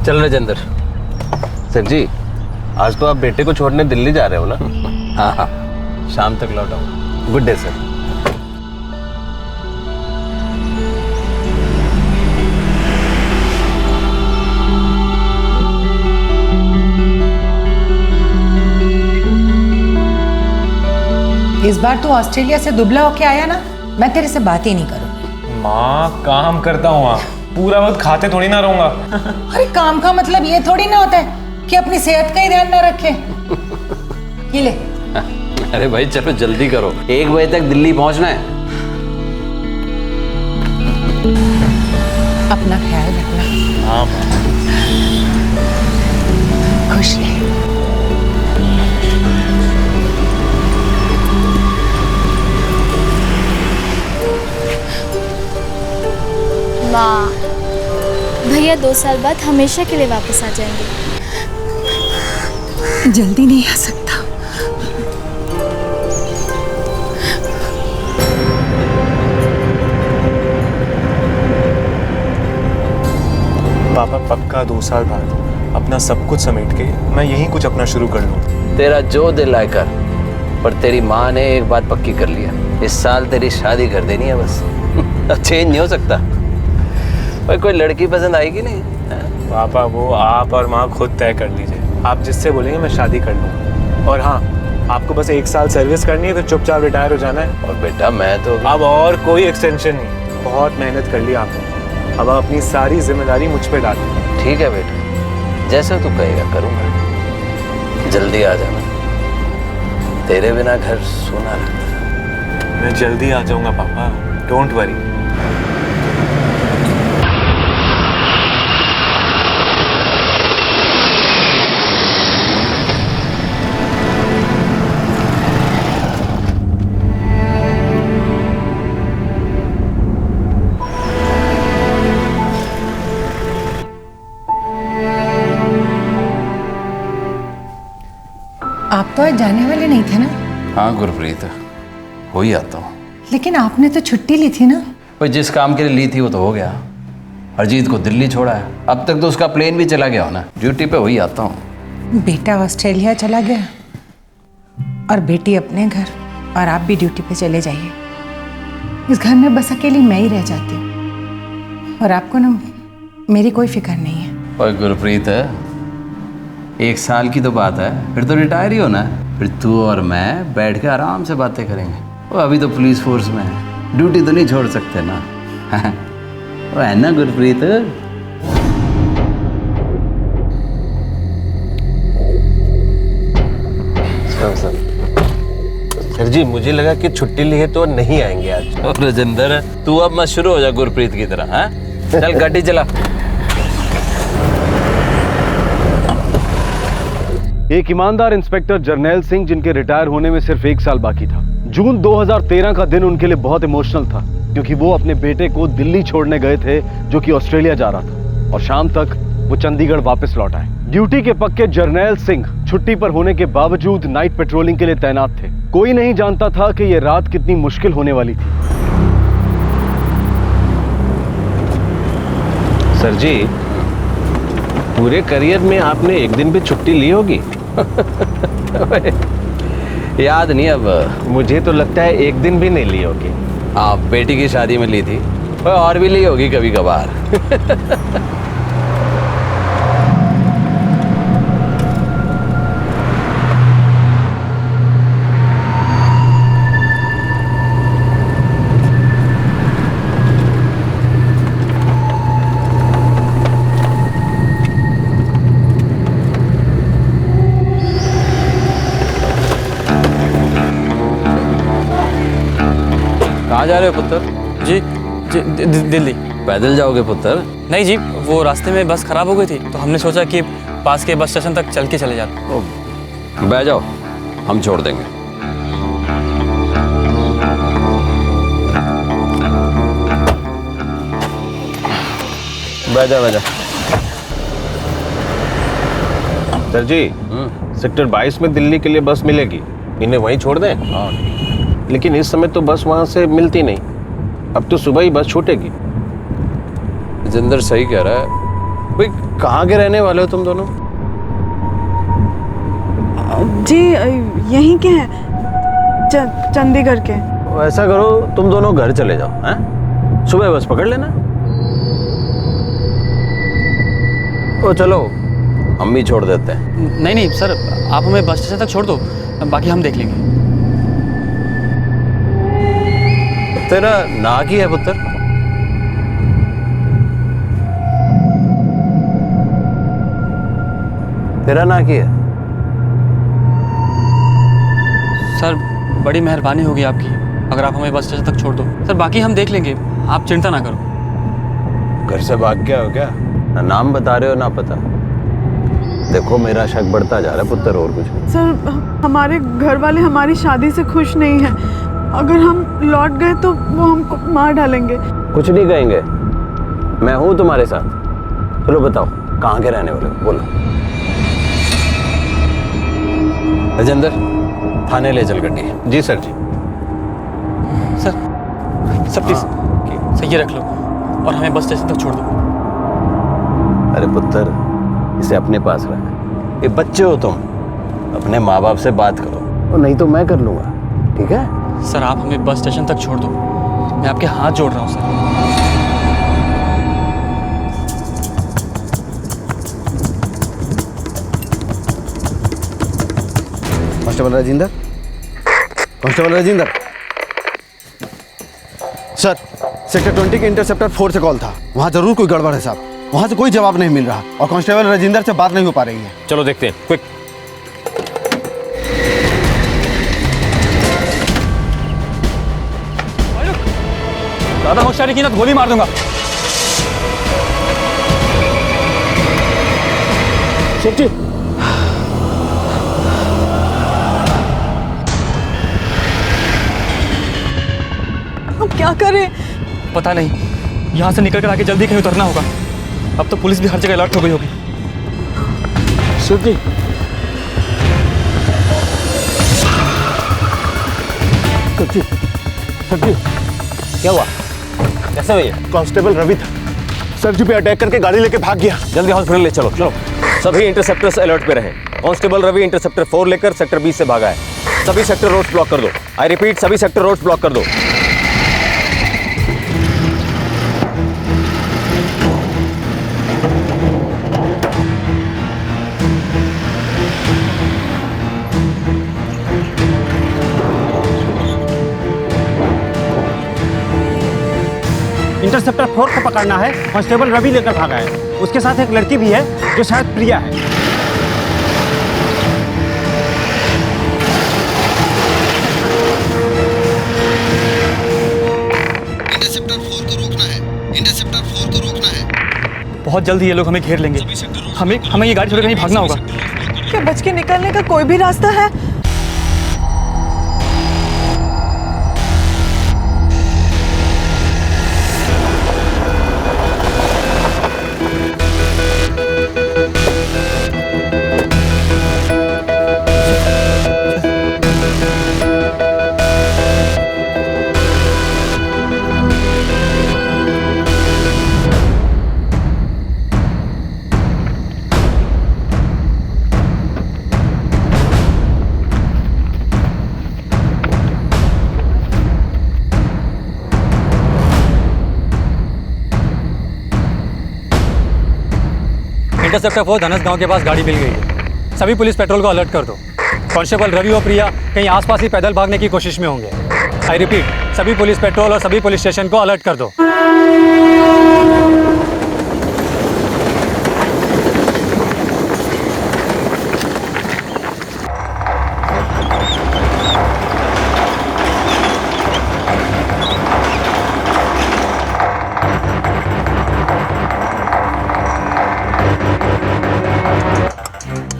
चल राजेंद्र। सर जी, आज तो आप बेटे को छोड़ने दिल्ली जा रहे हो ना? हाँ हाँ, शाम तक लौट आऊँ। Good day sir. इस बार तू ऑस्ट्रेलिया से दुबला होके आया ना, मैं तेरे से बात ही नहीं करूँ। माँ काम करता हूँ, पूरा वक्त खाते थोड़ी ना रहूंगा। अरे काम का मतलब ये थोड़ी ना होता है कि अपनी सेहत का ही ध्यान ना रखे। ये ले। अरे भाई चलो जल्दी करो, 1 बजे तक दिल्ली पहुंचना है। अपना ख्याल रखना। हाँ खुश रहे। माँ, भैया 2 साल बाद हमेशा के लिए वापस आ जाएंगे। जल्दी नहीं आ सकता। पापा पक्का 2 साल बाद अपना सब कुछ समेट के मैं यहीं कुछ अपना शुरू कर लूँ। तेरा जो दिल आए कर, पर तेरी माँ ने एक बात पक्की कर लिया, इस साल तेरी शादी कर देनी है बस। चेंज नहीं हो सकता। भाई कोई लड़की पसंद आएगी नहीं? पापा वो आप और माँ खुद तय कर लीजिए, आप जिससे बोलेंगे मैं शादी कर लूँगा। और हाँ, आपको बस 1 साल सर्विस करनी है तो चुपचाप रिटायर हो जाना है। और बेटा मैं तो अब और कोई एक्सटेंशन नहीं, बहुत मेहनत कर ली आपने, अब आप अपनी सारी जिम्मेदारी मुझ पे डाल दें। ठीक है बेटा, जैसा तू कहेगा करूँगा। जल्दी आ जाना, तेरे बिना घर सूना लगता है। मैं जल्दी आ जाऊँगा पापा, डोंट वरी। आप तो आज जाने वाले नहीं थे ना? हाँ गुरप्रीत, हो ही आता हूँ। लेकिन आपने तो छुट्टी ली थी ना? भाई जिस काम के लिए ली थी वो तो हो गया। अजीत को दिल्ली छोड़ा है, अब तक तो उसका प्लेन भी चला गया हो ना। ड्यूटी पे वही आता हूँ। बेटा ऑस्ट्रेलिया चला गया और बेटी अपने घर, और आप भी ड्यूटी पे चले जाइए। इस घर में बस अकेली मैं ही रह जाती हूँ, और आपको ना मेरी कोई फिक्र नहीं है। और गुरप्रीत, 1 साल की तो बात है, फिर तो रिटायर ही होना है। फिर तू और मैं बैठ के आराम से बातें करेंगे। वो अभी तो पुलिस फोर्स में है, ड्यूटी तो नहीं छोड़ सकते ना। वो है ना गुरप्रीत? सर जी, मुझे लगा कि छुट्टी ली है तो नहीं आएंगे आज। और राजेंद्र, तू अब मत शुरू हो जा गुरप्रीत की तरह। हाँ चल गाड़ी चला। एक ईमानदार इंस्पेक्टर जर्नैल सिंह, जिनके रिटायर होने में सिर्फ 1 साल बाकी था। जून 2013 का दिन उनके लिए बहुत इमोशनल था, क्योंकि वो अपने बेटे को दिल्ली छोड़ने गए थे, जो कि ऑस्ट्रेलिया जा रहा था, और शाम तक वो चंडीगढ़ वापस लौट आए। ड्यूटी के पक्के जर्नैल सिंह छुट्टी पर होने के बावजूद नाइट पेट्रोलिंग के लिए तैनात थे। कोई नहीं जानता था कि यह रात कितनी मुश्किल होने वाली थी। सर जी, पूरे करियर में आपने एक दिन भी छुट्टी ली होगी? याद नहीं अब। मुझे तो लगता है एक दिन भी नहीं ली होगी। हाँ, बेटी की शादी में ली थी, और भी ली होगी कभी कभार। कहाँ जा रहे हो पुत्र? जी दिल्ली। पैदल जाओगे पुत्र? नहीं जी, वो रास्ते में बस खराब हो गई थी, तो हमने सोचा कि पास के बस स्टेशन तक चल के चले जाते। बैठ जाओ, हम छोड़ देंगे। बैठ जा। सर जी, सेक्टर 22 में दिल्ली के लिए बस मिलेगी, इन्हें वहीं छोड़ दें? हाँ। लेकिन इस समय तो बस वहां से मिलती नहीं, अब तो सुबह ही बस छूटेगी। जिंदर सही कह रहा है, भाई कहाँ के रहने वाले हो तुम दोनों? जी यहीं के हैं, चंडीगढ़ के। ऐसा करो तुम दोनों घर चले जाओ, हैं? सुबह बस पकड़ लेना। ओ चलो, हम भी छोड़ देते हैं। नहीं नहीं सर, आप हमें बस स्टेशन तक छोड़ दो, बाकी हम देख लेंगे। तेरा ना की है पुत्र? तेरा ना की है? सर बड़ी मेहरबानी होगी आपकी अगर आप हमें बस स्टेशन तक छोड़ दो। सर बाकी हम देख लेंगे, आप चिंता ना करो। घर से भाग गया हो क्या? ना नाम बता रहे हो ना पता। देखो मेरा शक बढ़ता जा रहा है पुत्र, और कुछ नहीं। सर हमारे घर वाले हमारी शादी से खुश नहीं हैं। अगर हम लौट गए तो वो हमको मार डालेंगे। कुछ नहीं कहेंगे, मैं हूं तुम्हारे साथ। चलो बताओ कहाँ के रहने वाले हो, बोलो। राजेंद्र, थाने ले चल गड्डी। जी सर जी। सर प्लीज सर ये रख लो और हमें बस स्टेशन तक छोड़ दो। अरे पुत्र, इसे अपने पास रख। ये बच्चे हो तुम, अपने माँ बाप से बात करो, और नहीं तो मैं कर लूंगा, ठीक है? सर आप हमें बस स्टेशन तक छोड़ दो, मैं आपके हाथ जोड़ रहा हूँ sir. Constable Rajendra, constable Rajendra. Sir sector 20 के इंटरसेप्टर 4 से कॉल था। वहाँ जरूर कोई गड़बड़ है साहब, वहाँ से कोई जवाब नहीं मिल रहा और कांस्टेबल राजेंद्र से बात नहीं हो पा रही है। चलो देखते हैं, क्विक। ज़्यादा होशियारी की ना तो गोली मार दूंगा। सेफ्टी। हम क्या करें? पता नहीं, यहाँ से निकल कर आगे जल्दी कहीं उतरना होगा। अब तो पुलिस भी हर जगह अलर्ट हो गई होगी। सेफ्टी। सेफ्टी। क्या हुआ? कैसे हुई? कांस्टेबल रवि था, सर जी पे अटैक करके गाड़ी लेके भाग गया। जल्दी हॉस्पिटल ले चलो। चलो सभी इंटरसेप्टर्स अलर्ट पे रहें। कांस्टेबल रवि इंटरसेप्टर 4 लेकर सेक्टर 20 से भागा है। सभी सेक्टर रोड्स ब्लॉक कर दो। आई रिपीट, सभी सेक्टर रोड्स ब्लॉक कर दो। इंटरसेप्टर 4 को पकड़ना है। कांस्टेबल रवि लेकर भागा है, उसके साथ एक लड़की भी है जो शायद प्रिया है। इंटरसेप्टर 4 को रोकना है, इंटरसेप्टर 4 को रोकना है। बहुत जल्दी ये लोग हमें घेर लेंगे। हमें ये गाड़ी छोड़ कहीं भागना होगा। क्या बच के निकलने का कोई भी रास्ता है? इंटरसेप्टर 4 धनस गांव के पास गाड़ी मिल गई है। सभी पुलिस पेट्रोल को अलर्ट कर दो। कांस्टेबल रवि और प्रिया कहीं आसपास ही पैदल भागने की कोशिश में होंगे। आई रिपीट, सभी पुलिस पेट्रोल और सभी पुलिस स्टेशन को अलर्ट कर दो।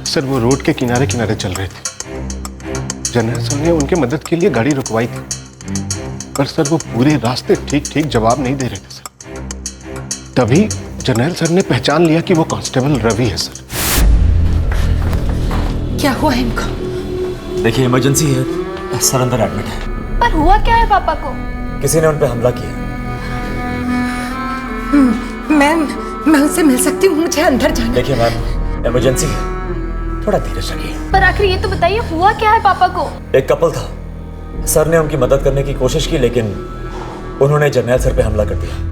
सर वो रोड के किनारे किनारे चल रहे थे। जनरल सर ने उनके मदद के लिए गाड़ी रुकवाई थी, पर सर वो पूरे रास्ते ठीक ठीक जवाब नहीं दे रहे थे सर। तभी जनरल सर ने पहचान लिया कि वो कांस्टेबल रवि है सर। क्या हुआ इनको? देखिए इमरजेंसी है, सर अंदर एडमिट है। पर हुआ क्या है पापा को? किसी ने उन पे हमला किया। मैं उससे मिल सकती हूँ? मुझे अंदर जाना। देखिए मैम, इमरजेंसी है, थोड़ा धीरज रखिए। पर आखिर ये तो बताइए हुआ क्या है पापा को? एक कपल था, सर ने उनकी मदद करने की कोशिश की लेकिन उन्होंने जर्नैल सर पे हमला कर दिया।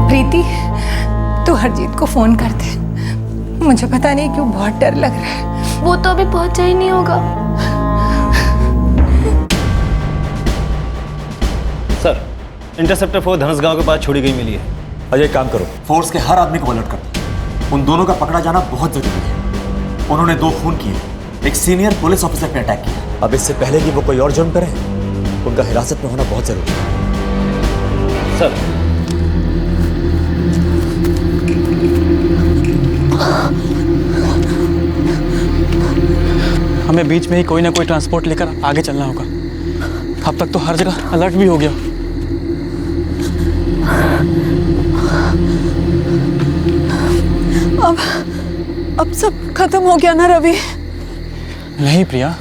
प्रीति, तू हरजीत को फोन कर दे। मुझे पता नहीं क्यों बहुत डर लग रहा है। वो तो अभी पहुंचा ही नहीं होगा। सर, इंटरसेप्टर 4 धनसगांव के पास छोड़ी गई मिली है। अजय एक काम करो, फोर्स के हर आदमी को अलर्ट कर दो। उन दोनों का पकड़ा जाना बहुत जरूरी है। उन्होंने 2 खून किए, एक सीनियर पुलिस ऑफिसर पे अटैक किया। अब इससे पहले कि वो कोई और जुर्म करें, उनका हिरासत में होना बहुत जरूरी है। सर, हमें बीच में ही कोई ना कोई ट्रांसपोर्ट लेकर आगे चलना होगा। अब तक तो हर जगह अलर्ट भी हो गया। अब सब खत्म हो गया ना रवि? नहीं प्रिया,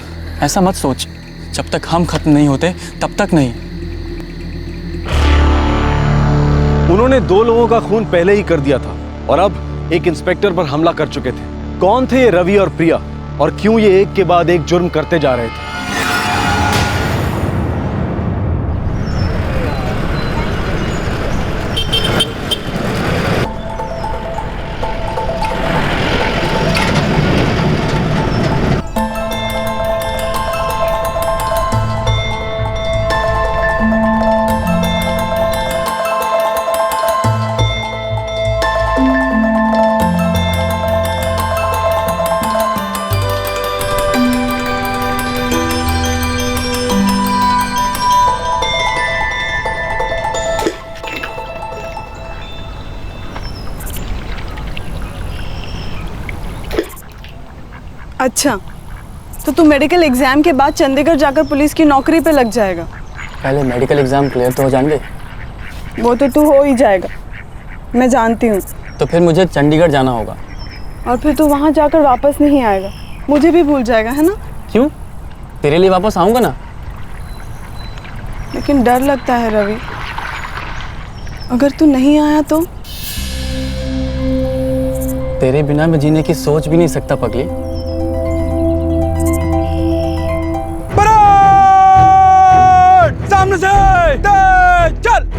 ऐसा मत सोच। जब तक हम खत्म नहीं होते तब तक नहीं। उन्होंने 2 लोगों का खून पहले ही कर दिया था और अब एक इंस्पेक्टर पर हमला कर चुके थे। कौन थे ये रवि और प्रिया और क्यों ये एक के बाद एक जुर्म करते जा रहे थे? अच्छा, तो तू मेडिकल एग्जाम के बाद चंडीगढ़ जाकर पुलिस की नौकरी पे लग जाएगा? पहले मेडिकल एग्जाम क्लियर तो हो जाएंगे। वो तो तू हो ही जाएगा, मैं जानती हूँ। तो फिर मुझे चंडीगढ़ जाना होगा। और फिर तू वहाँ जाकर वापस नहीं आएगा, मुझे भी भूल जाएगा, है ना? क्यों? तेरे लिए वापस आऊंगा ना। लेकिन डर लगता है रवि, अगर तू नहीं आया तो? तेरे बिना मैं जीने की सोच भी नहीं सकता पगली। सामने से तेज चल।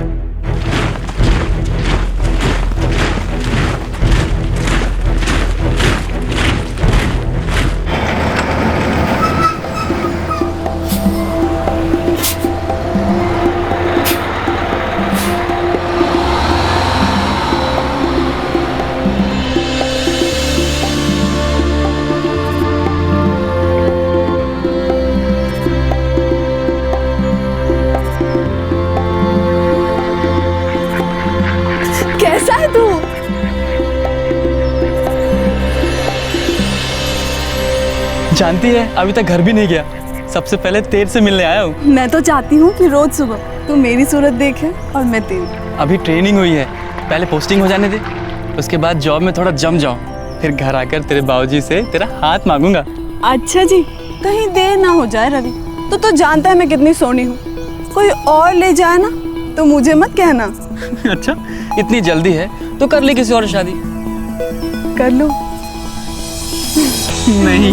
जानती है अभी तक घर भी नहीं गया, सबसे पहले तेरे से मिलने आया हूँ। मैं तो चाहती हूँ कि रोज सुबह तू मेरी सूरत देखे और मैं तेरी। अभी ट्रेनिंग हुई है, पहले पोस्टिंग हो जाने दे, उसके बाद जॉब में थोड़ा जम जाऊँ, फिर घर आकर तेरे बाबूजी से तेरा हाथ मांगूंगा। अच्छा जी, कहीं देर ना हो जाए रवि, तो जानता है मैं कितनी सोनी हूँ, कोई और ले जाए ना तो मुझे मत कहना। अच्छा, इतनी जल्दी है तो कर ले किसी और शादी। कर लो। नहीं।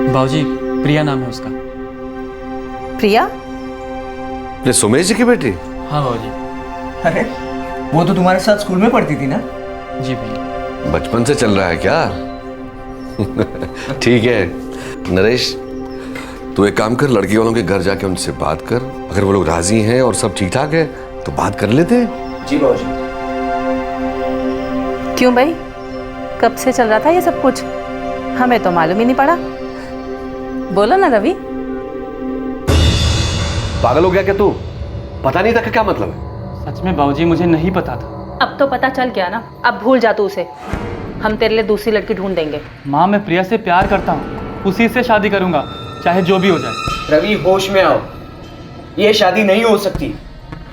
बाबूजी, प्रिया नाम है उसका। प्रिया? ये सुमेश जी की बेटी? हाँ बाबूजी। अरे वो तो तुम्हारे साथ स्कूल में पढ़ती थी ना? जी भैया। बचपन से चल रहा है क्या? ठीक है नरेश, तू एक काम कर, लड़की वालों के घर जाके उनसे बात कर, अगर वो लोग राजी हैं और सब ठीक ठाक है तो बात कर लेते हैं। जी बाबूजी। क्यों भाई, कब से चल रहा था ये सब कुछ? हमें तो मालूम ही नहीं पड़ा। बोलो ना रवि। पागल हो गया क्या तू? पता नहीं था कि क्या मतलब है? सच में बाबूजी मुझे नहीं पता था। अब तो पता चल गया ना, अब भूल जा तू उसे। हम तेरे लिए दूसरी लड़की ढूंढ देंगे। माँ, मैं प्रिया से प्यार करता हूँ, उसी से शादी करूंगा, चाहे जो भी हो जाए। रवि होश में आओ, ये शादी नहीं हो सकती।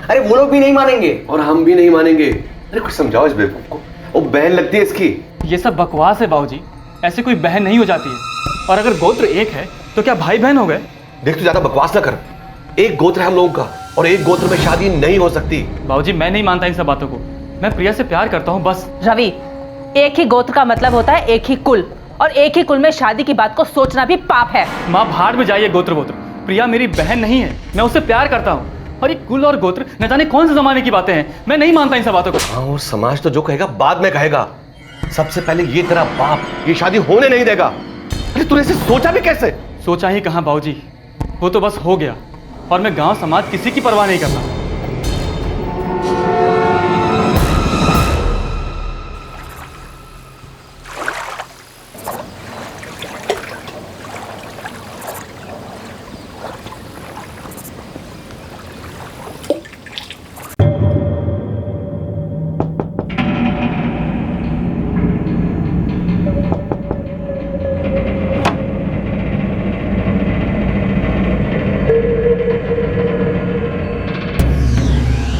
अरे वो लोग भी नहीं मानेंगे और हम भी नहीं मानेंगे। अरे कुछ समझाओ इस बेवकूफ को। वो बहन लगती है इसकी। ये सब बकवास है बाबूजी, ऐसे कोई बहन नहीं हो जाती है। और अगर गोत्र एक है तो क्या भाई बहन हो गए? देख तू ज्यादा बकवास ना कर, एक गोत्र है हम लोगों का और एक गोत्र में शादी नहीं हो सकती। बाबूजी मैं नहीं मानता इन सब बातों को, मैं प्रिया से प्यार करता हूँ बस। रवि, एक ही गोत्र का मतलब होता है एक ही कुल, और एक ही कुल में शादी की बात को सोचना भी पाप है। माँ भाड़ में जाइए गोत्र वोत्र, प्रिया मेरी बहन नहीं है, मैं उससे प्यार करता हूँ। और ये कुल और गोत्र न जाने कौन से जमाने की बातें हैं, मैं नहीं मानता इन सब बातों को। हाँ, और समाज तो जो कहेगा बाद में कहेगा, सबसे पहले ये तेरा बाप ये शादी होने नहीं देगा। अरे तूने इसे सोचा भी कैसे? सोचा ही कहाँ बाबूजी, वो तो बस हो गया और मैं गांव समाज किसी की परवाह नहीं करता।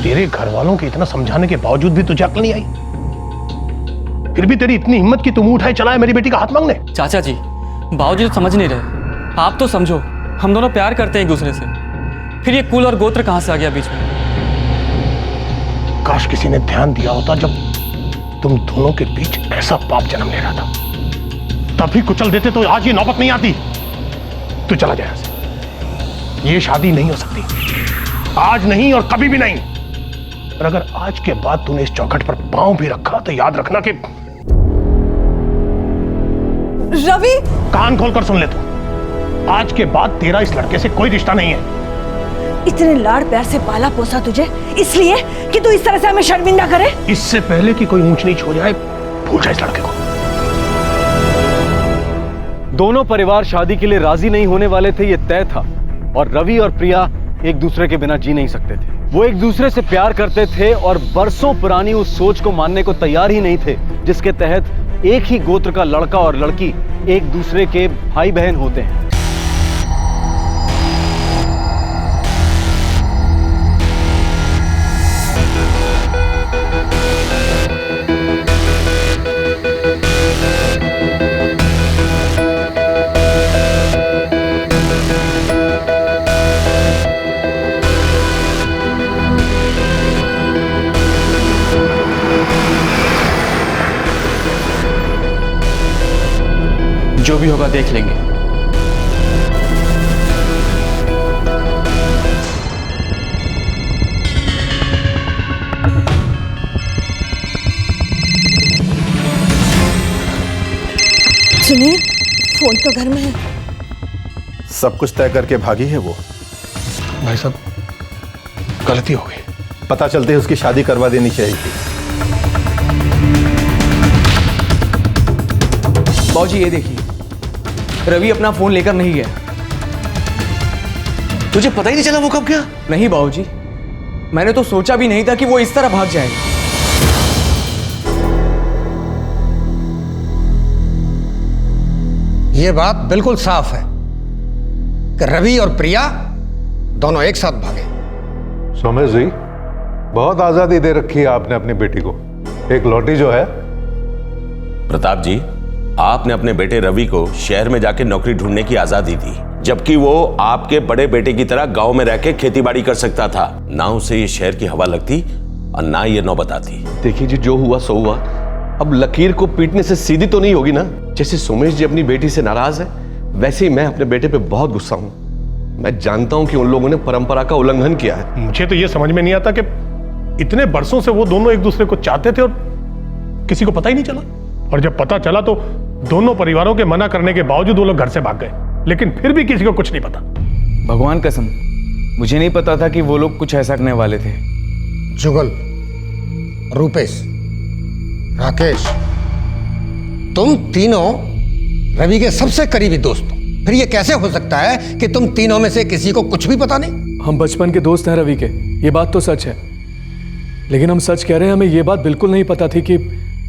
तेरे घर वालों के इतना समझाने के बावजूद भी तुझे अक्ल नहीं आई? फिर भी तेरी इतनी हिम्मत कि तुम उठाए चलाए मेरी बेटी का हाथ मांगने? चाचा जी, बाबूजी तो समझ नहीं रहे, आप तो समझो, हम दोनों प्यार करते हैं एक दूसरे से, फिर ये कुल और गोत्र कहां से आ गया बीच में? काश किसी ने ध्यान दिया होता जब तुम दोनों के बीच ऐसा पाप जन्म ले रहा था, तभी कुचल देते तो आज ये नौबत नहीं आती। तू चला जाए यहाँ से, ये शादी नहीं हो सकती, आज नहीं और कभी भी नहीं। और अगर आज के बाद तूने इस चौखट पर पांव भी रखा तो याद रखना कि रवि, कान खोलकर सुन ले तू, आज के बाद तेरा इस लड़के से कोई रिश्ता नहीं है। इतने लाड़ प्यार से पाला पोसा तुझे इसलिए कि तू इस तरह से हमें शर्मिंदा करे? इससे पहले कि कोई ऊंच नीच हो जाए, भूल जा इस लड़के को। दोनों परिवार शादी के लिए राजी नहीं होने वाले थे, ये तय था। और रवि और प्रिया एक दूसरे के बिना जी नहीं सकते थे। वो एक दूसरे से प्यार करते थे और बरसों पुरानी उस सोच को मानने को तैयार ही नहीं थे जिसके तहत एक ही गोत्र का लड़का और लड़की एक दूसरे के भाई बहन होते हैं। जो भी होगा देख लेंगे। सुनील, फोन तो घर में है। सब कुछ तय करके भागी है वो। भाई साहब, गलती हो गई। पता चलते ही उसकी शादी करवा देनी चाहिए थी। बाबूजी ये देखिए, रवि अपना फोन लेकर नहीं गया। तुझे पता ही नहीं चला वो कब गया? नहीं बाबूजी, मैंने तो सोचा भी नहीं था कि वो इस तरह भाग जाएगा। ये बात बिल्कुल साफ है कि रवि और प्रिया दोनों एक साथ भागे। सोमेश जी, बहुत आजादी दे रखी है आपने अपनी बेटी को। एक लौटी जो है। प्रताप जी, आपने अपने बेटे रवि को शहर में जाके नौकरी ढूंढने की आजादी दी, जबकि वो आपके बड़े बेटे की तरह गांव में रह के खेती बाड़ी कर सकता था। ना उसे ये शहर की हवा लगती और ना ये नौबत आती। देखिए जी, जो हुआ सो हुआ। अब लकीर को पीटने से सीधी तो नहीं होगी ना। जैसे सोमेश जी अपनी बेटी से नाराज है, वैसे ही मैं अपने बेटे पे बहुत गुस्सा हूं। मैं जानता हूं कि उन लोगों ने परंपरा का उल्लंघन किया है। मुझे तो ये समझ में नहीं आता कि इतने बरसों से वो दोनों एक दूसरे को चाहते थे और किसी को पता ही नहीं चला। और जब पता चला तो दोनों परिवारों के मना करने के बावजूद वो लोग घर से भाग गए, लेकिन फिर भी किसी को कुछ नहीं पता। भगवान कसम, मुझे नहीं पता था कि वो लोग कुछ ऐसा करने वाले थे। जुगल, रूपेश, राकेश, तुम तीनों रवि के सबसे करीबी दोस्त हो। फिर ये कैसे हो सकता है कि तुम तीनों में से किसी को कुछ भी पता नहीं? हम बचपन के दोस्त हैं रवि के, ये बात तो सच है। लेकिन हम सच कह रहे हैं, हमें ये बात बिल्कुल नहीं पता थी कि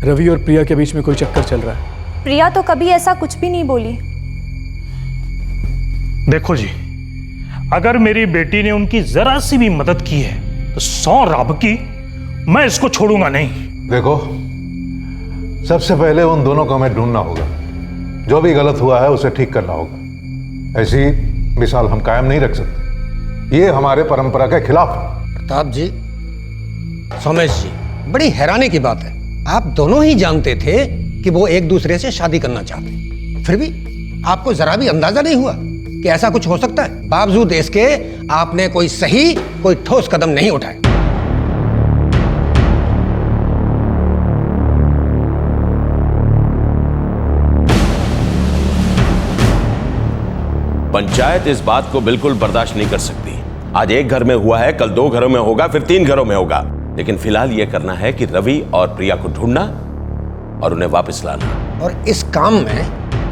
रवि और प्रिया के बीच में कोई चक्कर चल रहा है। प्रिया तो कभी ऐसा कुछ भी नहीं बोली। देखो जी, अगर मेरी बेटी ने उनकी जरा सी भी मदद की है तो 100 रब की मैं इसको छोड़ूंगा नहीं। देखो, सबसे पहले उन दोनों को हमें ढूंढना होगा। जो भी गलत हुआ है उसे ठीक करना होगा। ऐसी मिसाल हम कायम नहीं रख सकते, ये हमारे परंपरा के खिलाफ है। प्रताप जी, सोमेश जी, बड़ी हैरानी की बात है, आप दोनों ही जानते थे कि वो एक दूसरे से शादी करना चाहते, फिर भी आपको जरा भी अंदाजा नहीं हुआ कि ऐसा कुछ हो सकता है। बावजूद इसके आपने कोई सही, कोई ठोस कदम नहीं उठाया। पंचायत इस बात को बिल्कुल बर्दाश्त नहीं कर सकती। आज एक घर में हुआ है, कल 2 घरों में होगा, फिर 3 घरों में होगा। लेकिन फिलहाल यह करना है कि रवि और प्रिया को ढूंढना और उन्हें वापस लाना। और इस काम में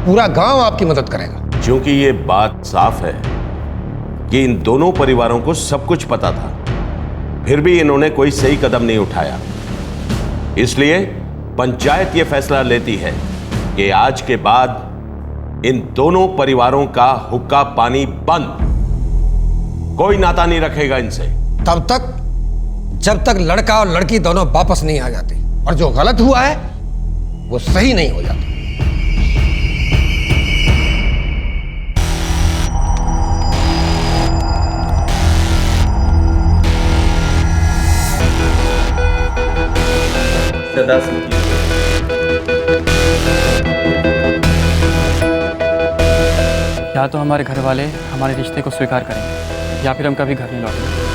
पूरा गांव आपकी मदद करेगा। क्योंकि ये बात साफ है कि इन दोनों परिवारों को सब कुछ पता था, फिर भी इन्होंने कोई सही कदम नहीं उठाया। इसलिए पंचायत ये फैसला लेती है कि आज के बाद इन दोनों परिवारों का हुक्का पानी बंद, कोई नाता नहीं रखेगा इनसे तब तक जब तक लड़का और लड़की दोनों वापस नहीं आ जाते, और जो गलत हुआ है वो सही नहीं हो जाता। सदा या तो हमारे घर वाले हमारे रिश्ते को स्वीकार करेंगे या फिर हम कभी घर नहीं लौटेंगे।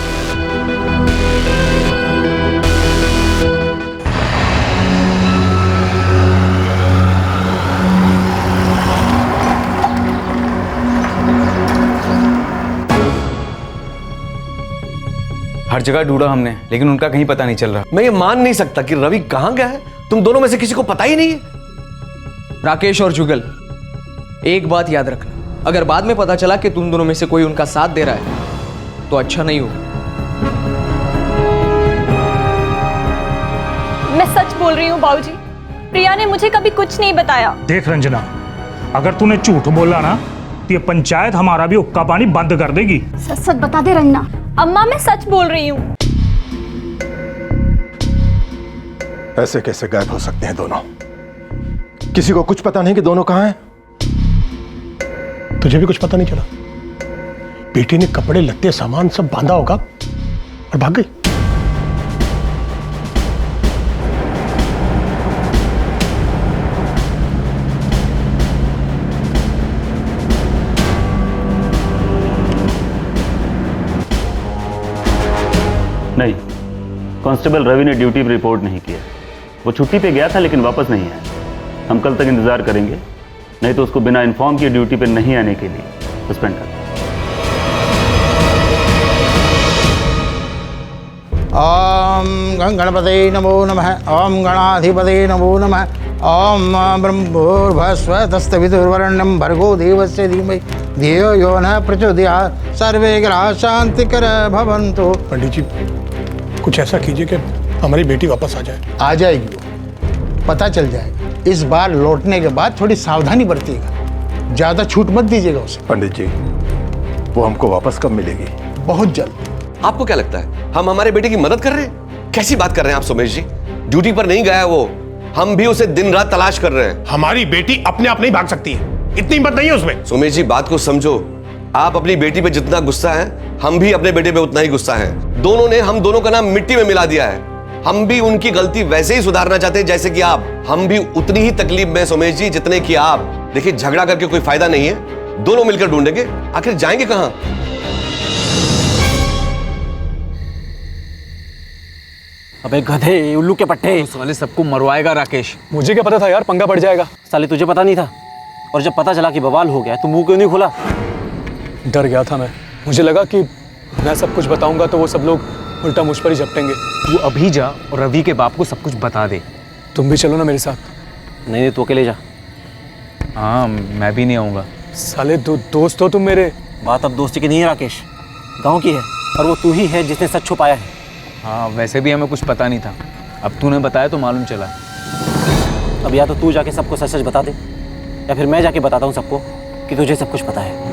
हर जगह ढूंढा हमने, लेकिन उनका कहीं पता नहीं चल रहा। मैं ये मान नहीं सकता कि रवि कहां गया है। तुम दोनों में से किसी को पता ही नहीं है। राकेश और जुगल, एक बात याद रखना, अगर बाद में पता चला कि तुम दोनों में से कोई उनका साथ दे रहा है तो अच्छा नहीं होगा। मैं सच बोल रही हूँ बाबूजी, प्रिया ने मुझे कभी कुछ नहीं बताया। देख रंजना, अगर तूने झूठ बोला ना तो ये पंचायत हमारा भी हुक्का पानी बंद कर देगी। सच सच बता दे रंजना। अम्मा मैं सच बोल रही हूँ। ऐसे कैसे गायब हो सकते हैं दोनों? किसी को कुछ पता नहीं कि दोनों कहां हैं? तुझे भी कुछ पता नहीं चला? बेटी ने कपड़े लत्ते सामान सब बांधा होगा और भाग गई। नहीं, कांस्टेबल रवि ने ड्यूटी पर रिपोर्ट नहीं किया। वो छुट्टी पे गया था लेकिन वापस नहीं आया। हम कल तक इंतजार करेंगे, नहीं तो उसको बिना इन्फॉर्म किए ड्यूटी पे नहीं आने के लिए सस्पेंड कर। ओम गणपते नमो नमः। ओम गणाधिपते नमो नमः। ओम ब्रह्मोर्भस्वतस्तवितुर्वरेण्यं भर्गो देवस्य धीमहि धियो यो न प्रचोदयात्। सर्वे ग्रहाः शान्तिकर भवन्तु। पंडित जी, कुछ ऐसा कीजिए कि हमारी बेटी वापस आ जाए। आ जाएगी, वो पता चल जाएगा। इस बार लौटने के बाद थोड़ी सावधानी बरतिएगा, ज्यादा छूट मत दीजिएगा उसे। पंडित जी, वो हमको वापस कब मिलेगी? बहुत जल्द। आपको क्या लगता है हम हमारे बेटे की मदद कर रहे हैं? कैसी बात कर रहे हैं आप सोमेश जी? ड्यूटी पर नहीं गया है वो, हम भी उसे दिन रात तलाश कर रहे हैं। हमारी बेटी अपने आप नहीं भाग सकती है, इतनी हिम्मत नहीं है उसमें। सोमेश जी, बात को समझो। आप अपनी बेटी पे जितना गुस्सा है, हम भी अपने बेटे पे उतना ही गुस्सा है। दोनों ने हम दोनों का नाम मिट्टी में मिला दिया है। हम भी उनकी गलती वैसे ही सुधारना चाहते हैं जैसे कि आप। हम भी उतनी ही तकलीफ में सोमेश जी जितने कि आप। देखिए, झगड़ा करके कोई फायदा नहीं है, दोनों मिलकर ढूंढेंगे। आखिर जाएंगे कहां? अबे गधे, उल्लू के पट्टे, साले सबको मरवाएगा राकेश। मुझे क्या पता था यार, पंगा पड़ जाएगा। साले तुझे पता नहीं था? और जब पता चला कि बवाल हो गया तो मुंह क्यों नहीं खोला? डर गया था मैं। मुझे लगा कि मैं सब कुछ बताऊंगा तो वो सब लोग उल्टा मुझ पर ही झपटेंगे। तू अभी जा और रवि के बाप को सब कुछ बता दे। तुम भी चलो ना मेरे साथ। नहीं, तू अकेले जा। हाँ, मैं भी नहीं आऊँगा। साले दोस्त हो तुम मेरे। बात अब दोस्ती की नहीं है राकेश, गाँव की है, और वो तू ही है जिसने सच छुपाया है। हाँ, वैसे भी हमें कुछ पता नहीं था, अब तूने बताया तो मालूम चला। अब या तो तू जाके सबको सच सच बता दे, या फिर मैं जाके बताता हूँ सबको कि तुझे सब कुछ पता है।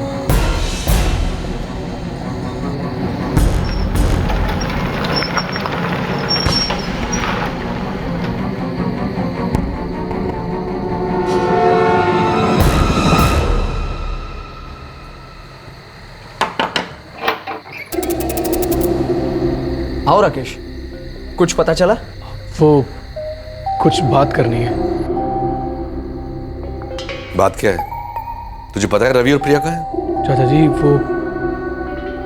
आओ राकेश, कुछ पता चला? वो कुछ बात करनी है। बात क्या है? तुझे पता है रवि और प्रिया का है? चाचा जी, वो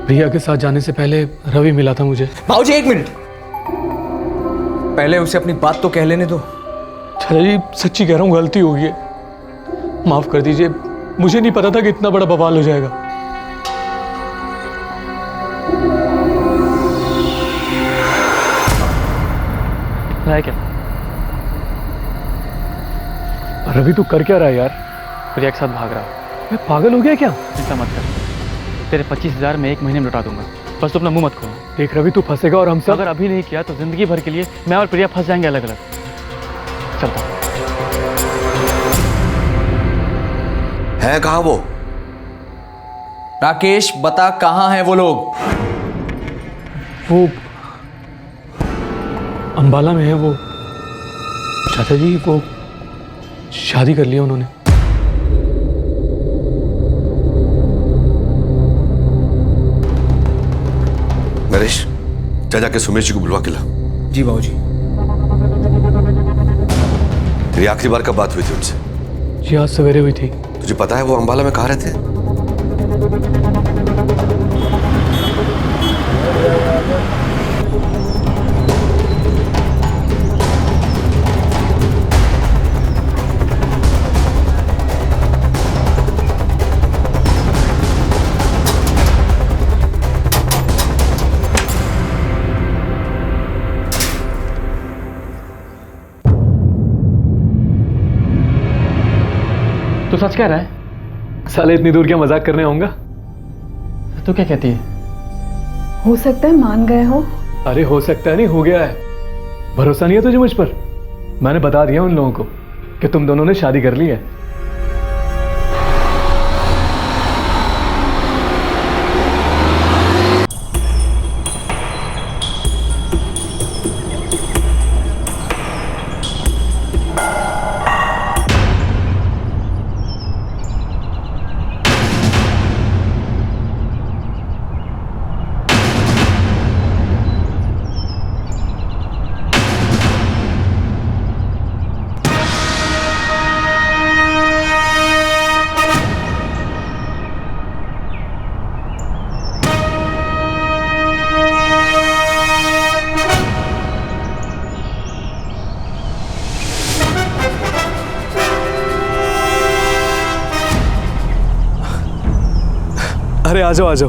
प्रिया के साथ जाने से पहले रवि मिला था मुझे। बाबूजी 1 मिनट, पहले उसे अपनी बात तो कह लेने दो। चाचा जी सच्ची कह रहा हूँ, गलती हो गई है, माफ कर दीजिए। मुझे नहीं पता था कि इतना बड़ा बवाल हो जाएगा। है क्या? रवि तू कर क्या रहा है यार? प्रिया के साथ भाग रहा है। मैं पागल हो गया क्या? चिंता मत कर, तेरे 25,000 मैं 1 महीने में लौटा दूंगा। बस तू अपना मुंह मत खोलना। देख रवि, तू फंसेगा और हम सब अगर अभी नहीं किया तो जिंदगी भर के लिए मैं और प्रिया फंस जाएंगे अलग अलग। चलता है कहाँ वो? राकेश बता, कहाँ हैं वो लोग? वो अंबाला में है। वो चाचा जी, वो शादी कर लिया उन्होंने। नरेश, जा जाके सुमेश जी को बुलवा के ला। जी बाबूजी। तेरी आखिरी बार कब बात हुई थी उनसे? जी आज सवेरे हुई थी। तुझे पता है वो अंबाला में कहाँ रहते हैं? तो सच कह रहा है? साले इतनी दूर क्या मजाक करने आऊंगा? तो क्या कहती है? हो सकता है मान गए हो। अरे हो सकता है नहीं, हो गया है। भरोसा नहीं है तुझे मुझ पर? मैंने बता दिया उन लोगों को कि तुम दोनों ने शादी कर ली है। अरे आ जाओ आ जाओ।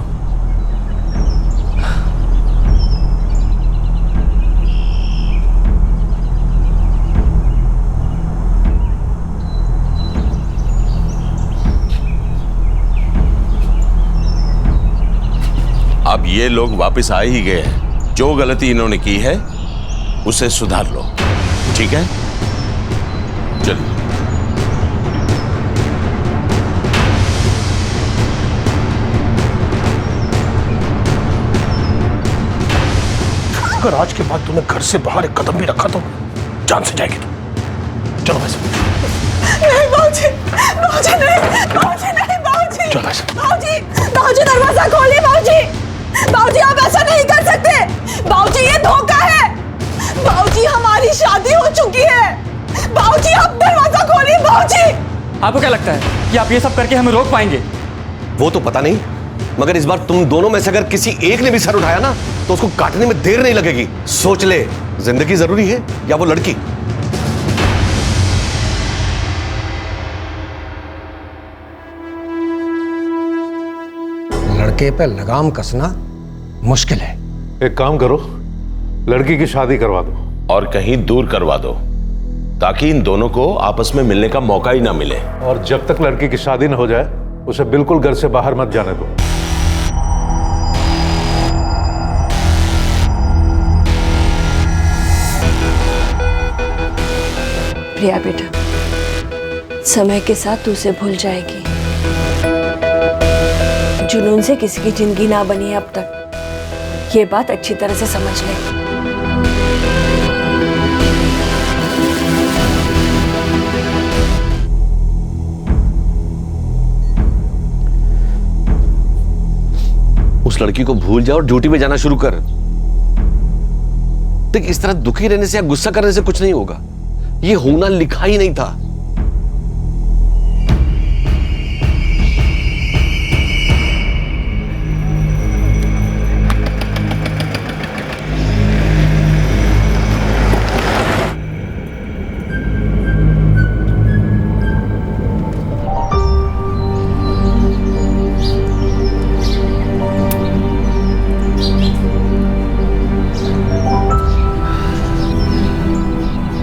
अब ये लोग वापस आ ही गए हैं। जो गलती इन्होंने की है उसे सुधार लो, ठीक है? चलिए। अगर आज के बाद तूने घर से बाहर एक कदम भी रखा तो जान से जाएगी तू। चलो वैसे। नहीं बाबूजी, बाबूजी नहीं, बाबूजी नहीं, बाबूजी। चलो वैसे। बाबूजी, बाबूजी दरवाजा खोलिए बाबूजी। बाबूजी आप ऐसा नहीं कर सकते। बाबूजी ये धोखा है। बाबूजी हमारी शादी हो चुकी है। बाबूजी आप दरवाजा खोलिए बाबूजी। आपको क्या लगता है कि आप ये सब करके हमें रोक पाएंगे? वो तो पता नहीं, मगर इस बार तुम दोनों में से अगर किसी एक ने भी सर उठाया ना तो उसको काटने में देर नहीं लगेगी। सोच ले, जिंदगी जरूरी है या वो लड़की? लड़के पे लगाम कसना मुश्किल है। एक काम करो, लड़की की शादी करवा दो और कहीं दूर करवा दो ताकि इन दोनों को आपस में मिलने का मौका ही ना मिले। और जब तक लड़की की शादी न हो जाए उसे बिल्कुल घर से बाहर मत जाने दो। प्रिया बेटा, समय के साथ तू उसे भूल जाएगी। जुनून से किसी की जिंदगी ना बनी है अब तक, ये बात अच्छी तरह से समझ ले। उस लड़की को भूल जा और ड्यूटी पे जाना शुरू कर। देख, इस तरह दुखी रहने से या गुस्सा करने से कुछ नहीं होगा। ये होना लिखा ही नहीं था।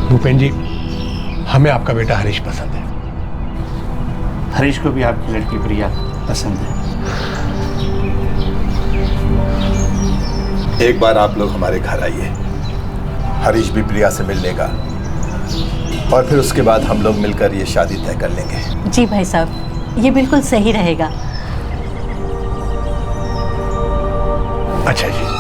भूपेन जी, हमें आपका बेटा हरीश पसंद है। हरीश को भी आपकी लड़की प्रिया पसंद है। एक बार आप लोग हमारे घर आइए, हरीश भी प्रिया से मिल लेगा और फिर उसके बाद हम लोग मिलकर ये शादी तय कर लेंगे। जी भाई साहब, ये बिल्कुल सही रहेगा। अच्छा जी।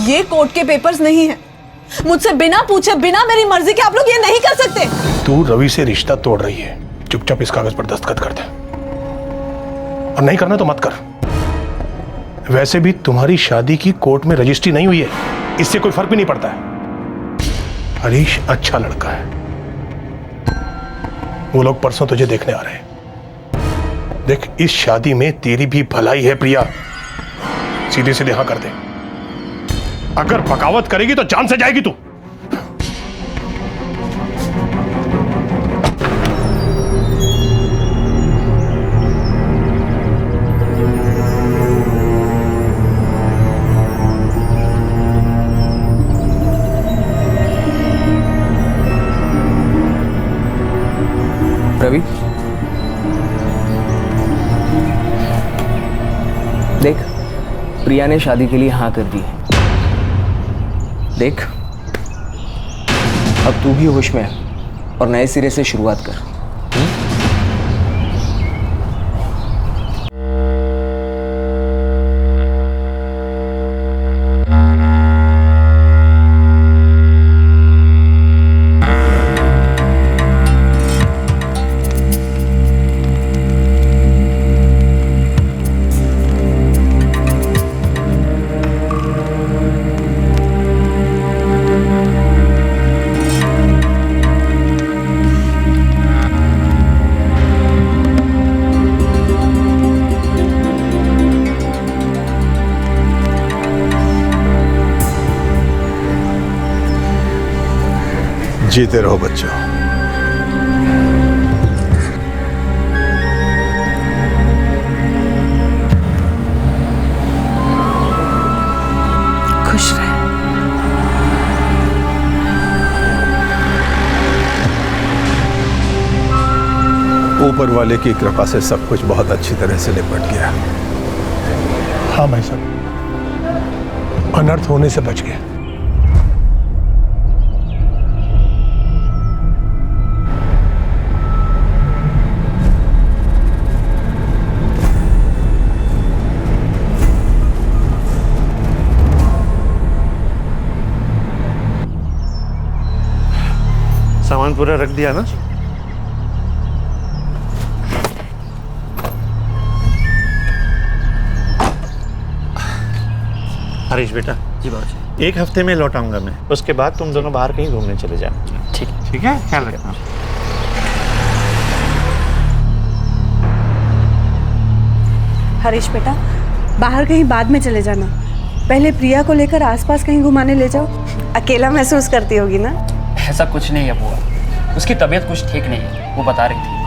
ये कोर्ट के पेपर्स नहीं है। मुझसे बिना पूछे, बिना मेरी मर्जी के आप लोग ये नहीं कर सकते। तू रवि से रिश्ता तोड़ रही है, चुपचाप इस कागज पर दस्तखत कर दे, और नहीं करना तो मत कर। वैसे भी तुम्हारी शादी की कोर्ट में रजिस्ट्री नहीं हुई है, इससे कोई फर्क भी नहीं पड़ता है। हरीश अच्छा लड़का है, वो लोग परसों तुझे देखने आ रहे हैं। देख, इस शादी में तेरी भी भलाई है प्रिया, सीधे सीधे हाँ कर दे। अगर बगावत करेगी तो जान से जाएगी तू। रवि, देख, प्रिया ने शादी के लिए हाँ कर दी है। देख, अब तू भी होश में है और नए सिरे से शुरुआत कर। जीते रहो बच्चों। खुश रहे। ऊपर वाले की कृपा से सब कुछ बहुत अच्छी तरह से निपट गया। हाँ भाई साहब, अनर्थ होने से बच गए। सामान पूरा रख दिया ना? हरीश बेटा। जी बाबूजी। एक हफ्ते में लौट आऊंगा मैं, उसके बाद तुम दोनों बाहर कहीं घूमने चले जाना। ठीक है, ख्याल रखना। हरीश बेटा, बाहर कहीं बाद में चले जाना, पहले प्रिया को लेकर आसपास कहीं घुमाने ले जाओ। अकेला महसूस करती होगी ना? ऐसा कुछ नहीं है बुआ, उसकी तबीयत कुछ ठीक नहीं है, वो बता रही थी।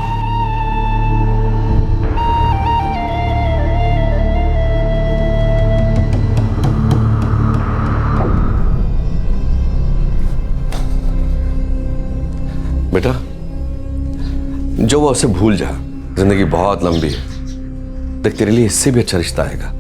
बेटा, जो वो उसे भूल जा, जिंदगी बहुत लंबी है। देख, तेरे लिए इससे भी अच्छा रिश्ता आएगा।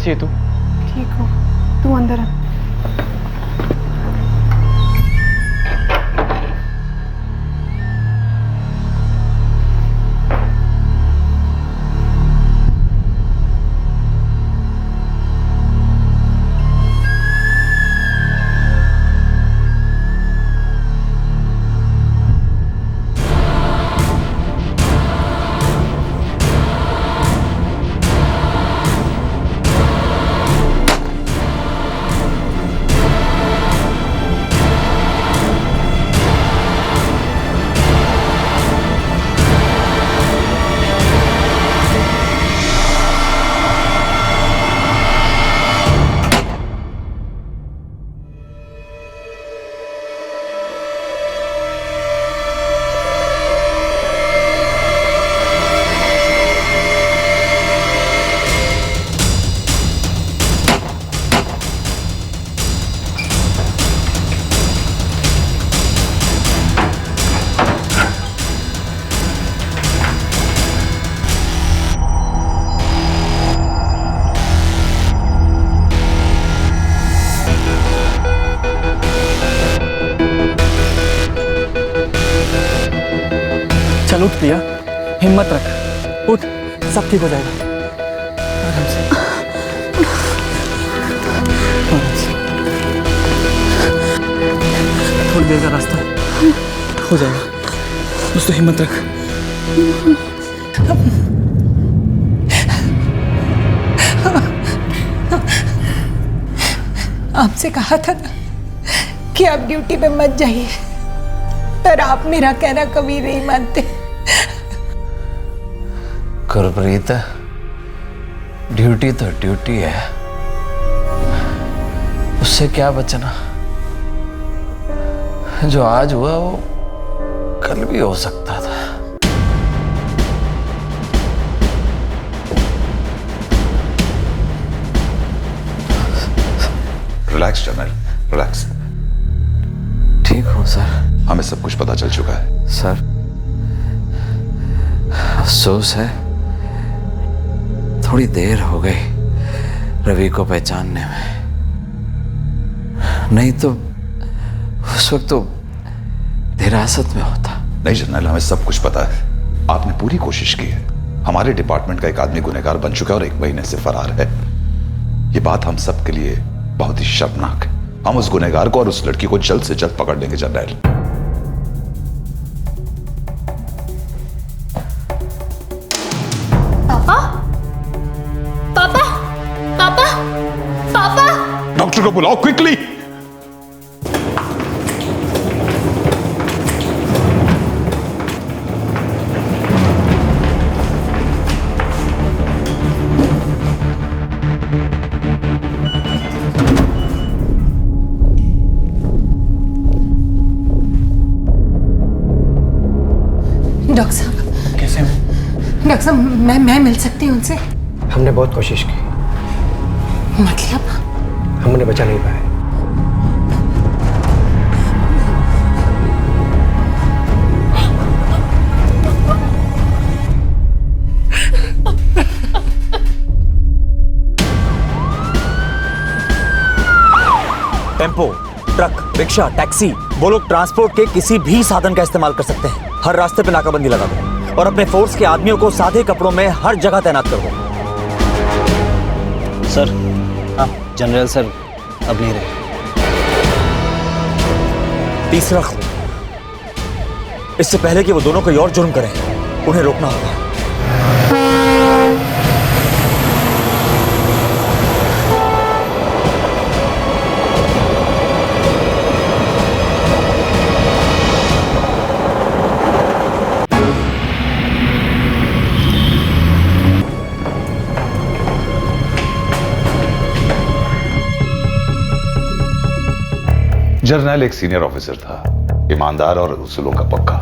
कैसी है तू? ठीक हो, तू अंदर आ। चल उठ प्रिया, हिम्मत रख, उठ, सब ठीक हो जाएगा। आराम से, आराम से। थोड़ी देर का रास्ता हो जाएगा, बस तो हिम्मत रख। आपसे कहा था ना कि आप ड्यूटी पे मत जाइए, पर आप मेरा कहना कभी नहीं मानते। गुरप्रीत, ड्यूटी तो ड्यूटी है, उससे क्या बचना। जो आज हुआ वो कल भी हो सकता था। Relax general, relax. ठीक हूँ सर। हमें सब कुछ पता चल चुका है सर। अफसोस है थोड़ी देर हो गई रवि को पहचानने में, नहीं तो उस वक्त तो हिरासत में होता। नहीं जनरल, हमें सब कुछ पता है। आपने पूरी कोशिश की है। हमारे डिपार्टमेंट का एक आदमी गुनहगार बन चुका है और 1 महीने से फरार है। ये बात हम सब के लिए बहुत ही शर्मनाक है। हम उस गुनहगार को और उस लड़की को जल्द से जल्द पकड़ लेंगे जनरल। पापा, पापा, पापा, पापा। डॉक्टर को बुलाओ क्विकली। डॉक्टर साहब। कैसे हो? डॉक्टर साहब, मैं मिल सकती हूँ उनसे? हमने बहुत कोशिश की, मतलब? हम उन्हें बचा नहीं पाए। टेम्पो, ट्रक, रिक्शा, टैक्सी, वो लोग ट्रांसपोर्ट के किसी भी साधन का इस्तेमाल कर सकते हैं। हर रास्ते पे नाकाबंदी लगा दो और अपने फोर्स के आदमियों को सादे कपड़ों में हर जगह तैनात कर दो। सर, हाँ, जनरल सर अब नहीं रहे। तीसरा खून, इससे पहले कि वो दोनों कोई और जुर्म करें, उन्हें रोकना होगा। जर्नल एक सीनियर ऑफिसर था, ईमानदार और उसूलों का पक्का।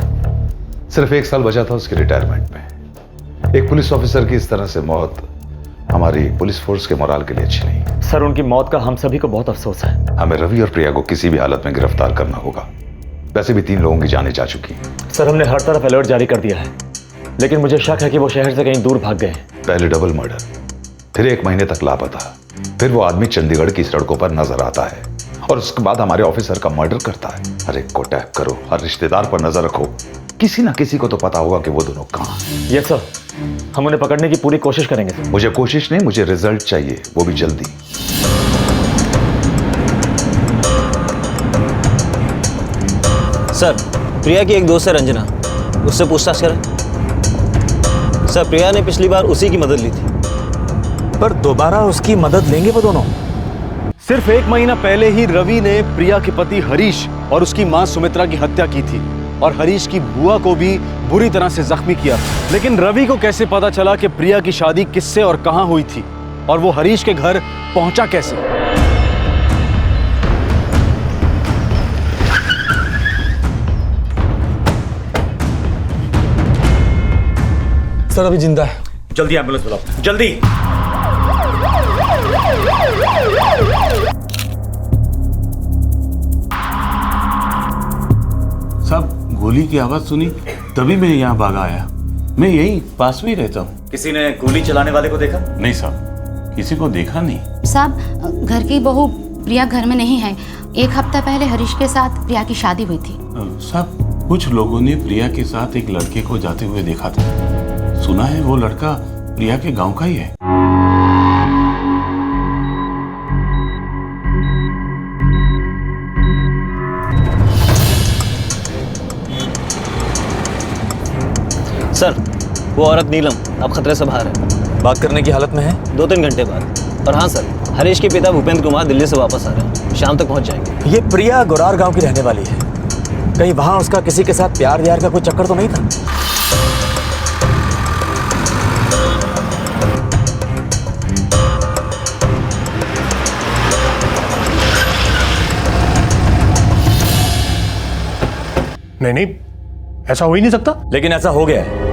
सिर्फ 1 साल बचा था उसके रिटायरमेंट में। एक पुलिस ऑफिसर की इस तरह से मौत हमारी पुलिस फोर्स के मोराल के लिए अच्छी नहीं। सर, उनकी मौत का हम सभी को बहुत अफसोस है। हमें रवि और प्रिया को किसी भी हालत में गिरफ्तार करना होगा। वैसे भी 3 लोगों की जानें जा चुकी हैं। सर, हमने हर तरफ अलर्ट जारी कर दिया है, लेकिन मुझे शक है कि वो शहर से कहीं दूर भाग गए हैं। पहले डबल मर्डर, फिर 1 महीने तक लापता। फिर वो आदमी चंडीगढ़ की सड़कों पर नजर आता है और उसके बाद हमारे ऑफिसर का मर्डर करता है। हर एक को टैप करो, हर रिश्तेदार पर नजर रखो, किसी ना किसी को तो पता होगा कि वो दोनों कहां हैं। यस सर, हम उन्हें पकड़ने की पूरी कोशिश करेंगे सर। मुझे कोशिश नहीं, मुझे रिजल्ट चाहिए, वो भी जल्दी। सर, प्रिया की एक दोस्त है रंजना, उससे पूछताछ करें। सर, प्रिया ने पिछली बार उसी की मदद ली थी। पर दोबारा उसकी मदद लेंगे वो दोनों? सिर्फ 1 महीना पहले ही रवि ने प्रिया के पति हरीश और उसकी मां सुमित्रा की हत्या की थी और हरीश की बुआ को भी बुरी तरह से जख्मी किया। लेकिन रवि को कैसे पता चला कि प्रिया की शादी किससे और कहां हुई थी और वो हरीश के घर पहुंचा कैसे? सर अभी जिंदा है। जल्दी एम्बुलेंस बुलाओ, जल्दी। साहब, गोली की आवाज सुनी तभी मैं यहाँ भागा आया। मैं यही पास में ही रहता हूँ। किसी ने गोली चलाने वाले को देखा? नहीं साहब, किसी को देखा नहीं। साहब, घर की बहू प्रिया घर में नहीं है। 1 हफ्ता पहले हरीश के साथ प्रिया की शादी हुई थी। साहब, कुछ लोगों ने प्रिया के साथ एक लड़के को जाते हुए देखा था। सुना है वो लड़का प्रिया के गांव का ही है। सर, वो औरत नीलम अब खतरे से बाहर है। बात करने की हालत में है? 2-3 घंटे बाद। और हाँ सर, हरीश के पिता भूपेंद्र कुमार दिल्ली से वापस आ रहे हैं, शाम तक पहुंच जाएंगे। ये प्रिया गोरार गांव की रहने वाली है। कहीं वहां उसका किसी के साथ प्यार व्यार का कोई चक्कर तो नहीं था? नहीं, ऐसा हो ही नहीं सकता। लेकिन ऐसा हो गया है।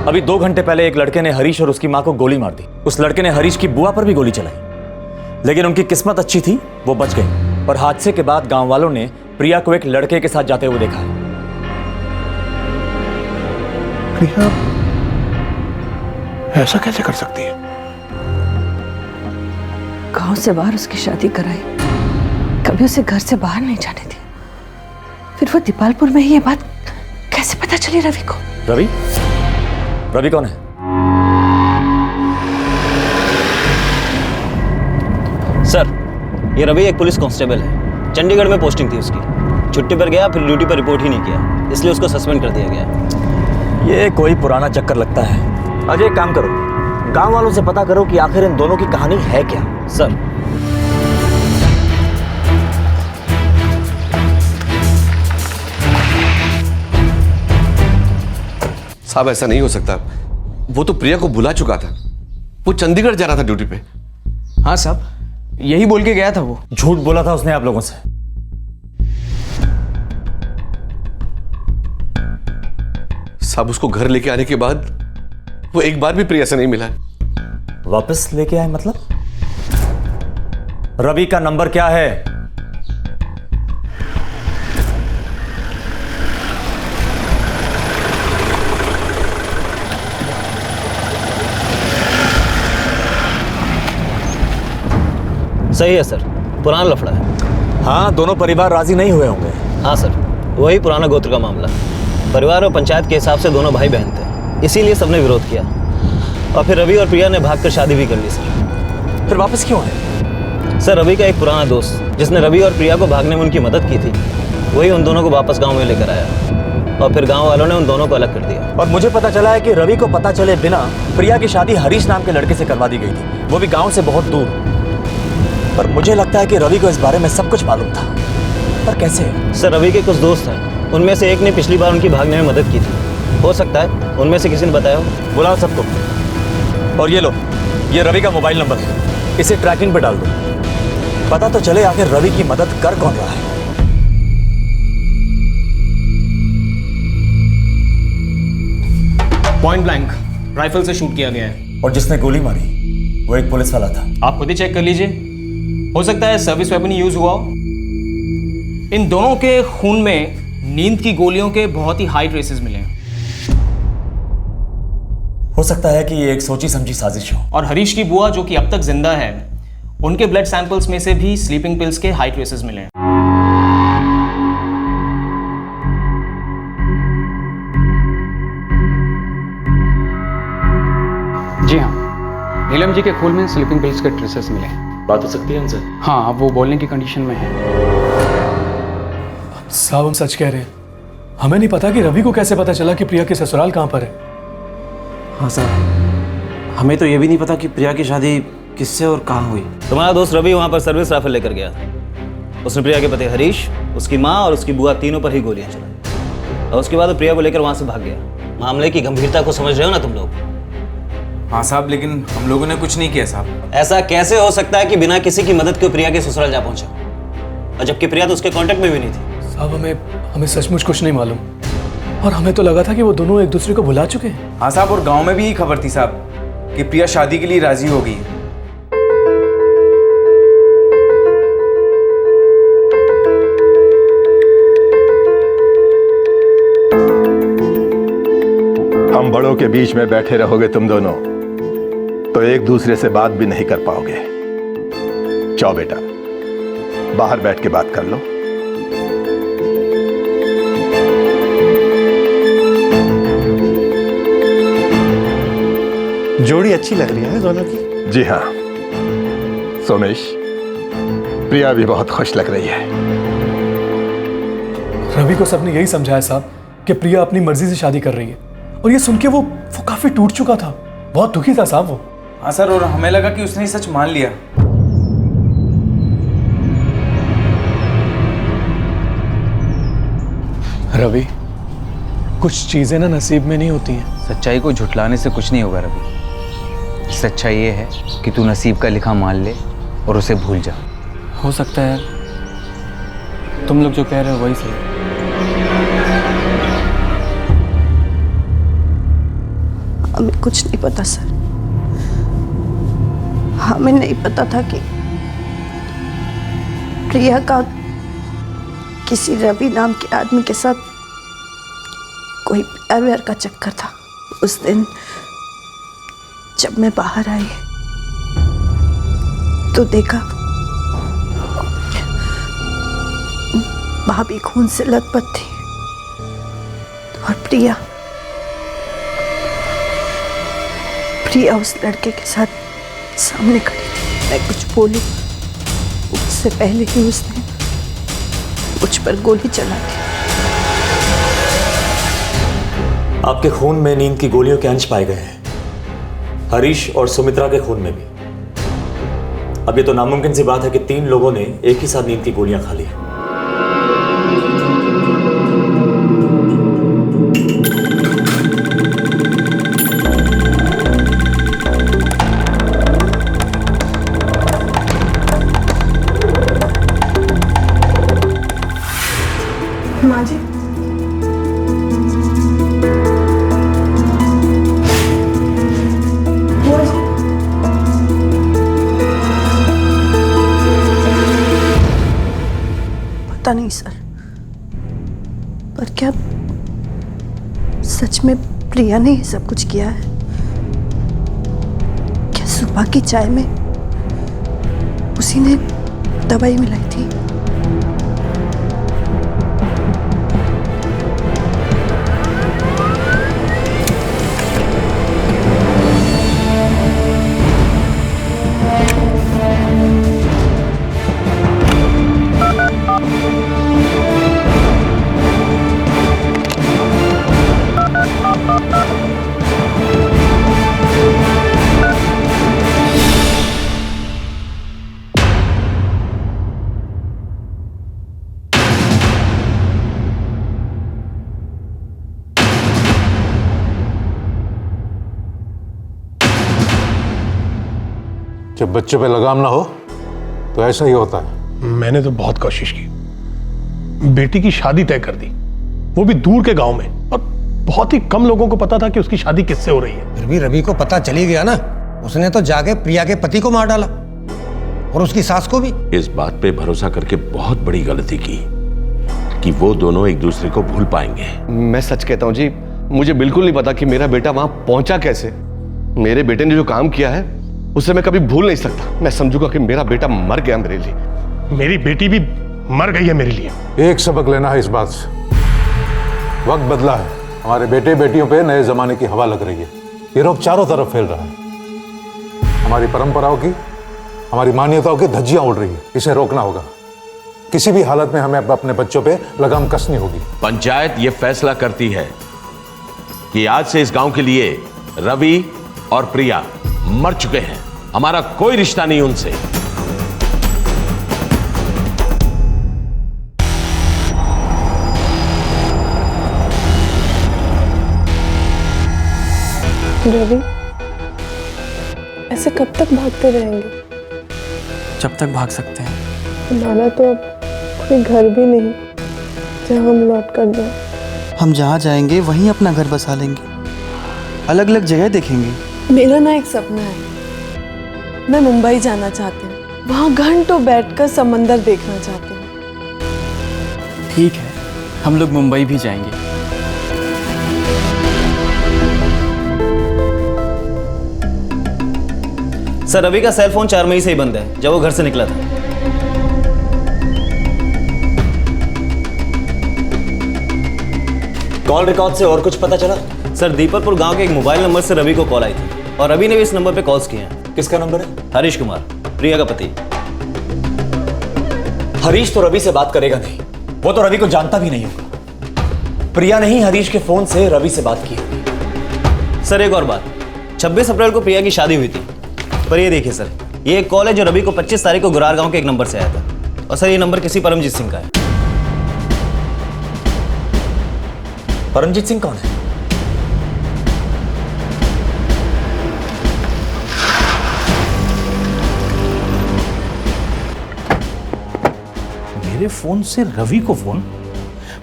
अभी 2 घंटे पहले एक लड़के ने हरीश और उसकी मां को गोली मार दी। उस लड़के ने हरीश की बुआ पर भी गोली चलाई, लेकिन उनकी किस्मत अच्छी थी, वो बच गई। और हादसे के बाद गांव वालों ने प्रिया को एक लड़के के साथ जाते हुए देखा है। प्रिया ऐसा कैसे कर सकती है? गांव से बाहर उसकी शादी कराई, कभी उसे घर से बाहर नहीं जाने दी। फिर वो दीपालपुर में ही ये बात कैसे पता चली रवि को? रवि? रवि कौन है? सर, ये रवि एक पुलिस कांस्टेबल है। चंडीगढ़ में पोस्टिंग थी उसकी। छुट्टी पर गया, फिर ड्यूटी पर रिपोर्ट ही नहीं किया, इसलिए उसको सस्पेंड कर दिया गया। ये कोई पुराना चक्कर लगता है। अजय, एक काम करो, गांव वालों से पता करो कि आखिर इन दोनों की कहानी है क्या। सर, साहब, ऐसा नहीं हो सकता। वो तो प्रिया को बुला चुका था। वो चंडीगढ़ जा रहा था ड्यूटी पे। हाँ साहब, यही बोल के गया था वो। झूठ बोला था उसने आप लोगों से। साहब, उसको घर लेके आने के बाद वो एक बार भी प्रिया से नहीं मिला। वापस लेके आए मतलब? रवि का नंबर क्या है? सही है सर, पुराना लफड़ा है। हाँ, दोनों परिवार राजी नहीं हुए होंगे। हाँ सर, वही पुराना गोत्र का मामला। परिवार और पंचायत के हिसाब से दोनों भाई बहन थे, इसीलिए सबने विरोध किया। और फिर रवि और प्रिया ने भागकर शादी भी कर ली सर। फिर वापस क्यों है? सर, रवि का एक पुराना दोस्त जिसने रवि और प्रिया को भागने में उनकी मदद की थी, वही उन दोनों को वापस गाँव में लेकर आया और फिर गाँव वालों ने उन दोनों को अलग कर दिया। और मुझे पता चला है कि रवि को पता चले बिना प्रिया की शादी हरीश नाम के लड़के से करवा दी गई थी, वो भी गाँव से बहुत दूर। पर मुझे लगता है कि रवि को इस बारे में सब कुछ मालूम था। पर कैसे? सर, रवि के कुछ दोस्त हैं, उनमें से एक ने पिछली बार उनकी भागने में मदद की थी। हो सकता है उनमें से किसी ने बताया हो। बुलाओ सबको। और ये लो, ये रवि का मोबाइल नंबर है, इसे ट्रैकिंग पे डाल दो, पता तो चले आखिर रवि की मदद कर कौन रहा है। पॉइंट ब्लैंक राइफल से शूट किया गया है। और जिसने गोली मारी वो एक पुलिस वाला था। आप खुद ही चेक कर लीजिए, हो सकता है सर्विस वेपन यूज हुआ हो। इन दोनों के खून में नींद की गोलियों के बहुत ही हाई ट्रेसेस मिले हैं। हो सकता है कि ये एक सोची समझी साजिश हो। और हरीश की बुआ जो कि अब तक जिंदा है, उनके ब्लड सैंपल्स में से भी स्लीपिंग पिल्स के हाई ट्रेसेस मिले हैं। जी हाँ, नीलम जी के खून में स्लीपिंग पिल्स के ट्रेसेस मिले हैं। बात हो सकती है उनसे? हाँ, अब वो बोलने की कंडीशन में है। साहब हम सच कह रहे हैं, हमें नहीं पता कि रवि को कैसे पता चला कि प्रिया के ससुराल कहाँ पर है। हाँ साहब, हमें तो ये भी नहीं पता कि प्रिया की शादी किससे और कहाँ हुई। तुम्हारा दोस्त रवि वहाँ पर सर्विस राइफल लेकर गया था। उसने प्रिया के पति हरीश, उसकी माँ और उसकी बुआ तीनों पर ही गोलियां चलाई और उसके बाद वो प्रिया को लेकर वहाँ से भाग गया। मामले की गंभीरता को समझ रहे हो ना तुम लोग? हाँ साहब, लेकिन हम लोगों ने कुछ नहीं किया साहब। ऐसा कैसे हो सकता है कि बिना किसी की मदद के प्रिया के ससुराल जा पहुंचा, और जबकि प्रिया तो उसके कांटेक्ट में भी नहीं थी। साहब हमें सचमुच कुछ नहीं मालूम, और हमें तो लगा था कि वो दोनों एक दूसरे को भुला चुके हैं। हाँ साहब, और गांव में भी यही खबर थी साहब कि प्रिया शादी के लिए राजी हो गई है। हम बड़ों के बीच में बैठे रहोगे तुम दोनों तो एक दूसरे से बात भी नहीं कर पाओगे। जाओ बेटा, बाहर बैठ के बात कर लो। जोड़ी अच्छी लग रही है दोनों की। जी हाँ सोमेश, प्रिया भी बहुत खुश लग रही है। रवि को सबने यही समझाया साहब कि प्रिया अपनी मर्जी से शादी कर रही है, और ये सुन के वो काफी टूट चुका था, बहुत दुखी था साहब वो। हाँ सर, और हमें लगा कि उसने सच मान लिया। रवि, कुछ चीजें ना नसीब में नहीं होती हैं। सच्चाई को झुठलाने से कुछ नहीं होगा रवि। सच्चाई ये है कि तू नसीब का लिखा मान ले और उसे भूल जा। हो सकता है तुम लोग जो कह रहे हो वही सही। हमें कुछ नहीं पता सर, हमें नहीं पता था कि प्रिया का किसी रवि नाम के आदमी के साथ कोई प्यार व्यार का चक्कर था। उस दिन जब मैं बाहर आई तो देखा भाभी खून से लथपथ थी और प्रिया उस लड़के के साथ सामने खड़ी थी। मैं कुछ बोलूं उससे पहले ही उसने मुझ पर गोली चला दी। आपके खून में नींद की गोलियों के अंश पाए गए हैं, हरीश और सुमित्रा के खून में भी। अब ये तो नामुमकिन सी बात है कि 3 लोगों ने एक ही साथ नींद की गोलियां खा ली। माँ जी, पता नहीं सर, पर क्या सच में प्रिया ने ये सब कुछ किया है? क्या सुबह की चाय में उसी ने दवाई मिलाई थी? जब बच्चे पे लगाम ना हो तो ऐसा ही होता है। मैंने तो बहुत कोशिश की, बेटी की शादी तय कर दी, वो भी दूर के गांव में, और बहुत ही कम लोगों को पता था कि उसकी शादी किससे हो रही है। फिर भी रवि को पता चली गया ना, उसने तो जाके प्रिया के पति को मार डाला और उसकी सास को भी। इस बात पे भरोसा करके बहुत बड़ी गलती की कि वो दोनों एक दूसरे को भूल पाएंगे। मैं सच कहता हूँ जी, मुझे बिल्कुल नहीं पता कि मेरा बेटा वहां पहुंचा कैसे। मेरे बेटे ने जो काम किया है उसे मैं कभी भूल नहीं सकता। मैं समझूंगा कि मेरा बेटा मर गया मेरे लिए। मेरी बेटी भी मर गई है मेरे लिए। एक सबक लेना है इस बात से, वक्त बदला है। हमारे बेटे बेटियों पे नए जमाने की हवा लग रही है। ये रोग चारों तरफ फैल रहा है। हमारी परंपराओं की, हमारी मान्यताओं की धज्जियां उड़ रही है। इसे रोकना होगा। किसी भी हालत में हमें अपने बच्चों पे लगाम कसनी होगी। पंचायत ये फैसला करती है कि आज से इस गांव के लिए रवि और प्रिया मर चुके हैं। हमारा कोई रिश्ता नहीं उनसे। रवि, ऐसे कब तक भागते रहेंगे? जब तक भाग सकते हैं। हमारा तो अब कोई घर भी नहीं जहाँ हम लौट कर जाए। हम जहाँ जाएंगे वहीं अपना घर बसा लेंगे, अलग अलग जगह देखेंगे। मेरा ना एक सपना है, मैं मुंबई जाना चाहती हूँ। वहाँ घंटों बैठकर समंदर देखना चाहती हूँ। ठीक है, हम लोग मुंबई भी जाएंगे। सर, रवि का सेल फोन 4 मई से ही बंद है, जब वो घर से निकला था। कॉल रिकॉर्ड से और कुछ पता चला? सर, दीपकपुर गांव के एक मोबाइल नंबर से रवि को कॉल आई थी और रवि ने भी इस नंबर पे कॉल्स किए हैं। किसका नंबर है? हरीश कुमार, प्रिया का पति। हरीश तो रवि से बात करेगा नहीं, वो तो रवि को जानता भी नहीं होगा। प्रिया ने ही हरीश के फोन से रवि से बात की होगी। सर, एक और बात, 26 अप्रैल को प्रिया की शादी हुई थी। पर ये देखिए सर, ये एक कॉल है जो रवि को 25 तारीख को गुरार गांव के एक नंबर से आया था। और सर, ये नंबर किसी परमजीत सिंह का है। परमजीत सिंह कौन है? मेरे फोन से रवि को फोन?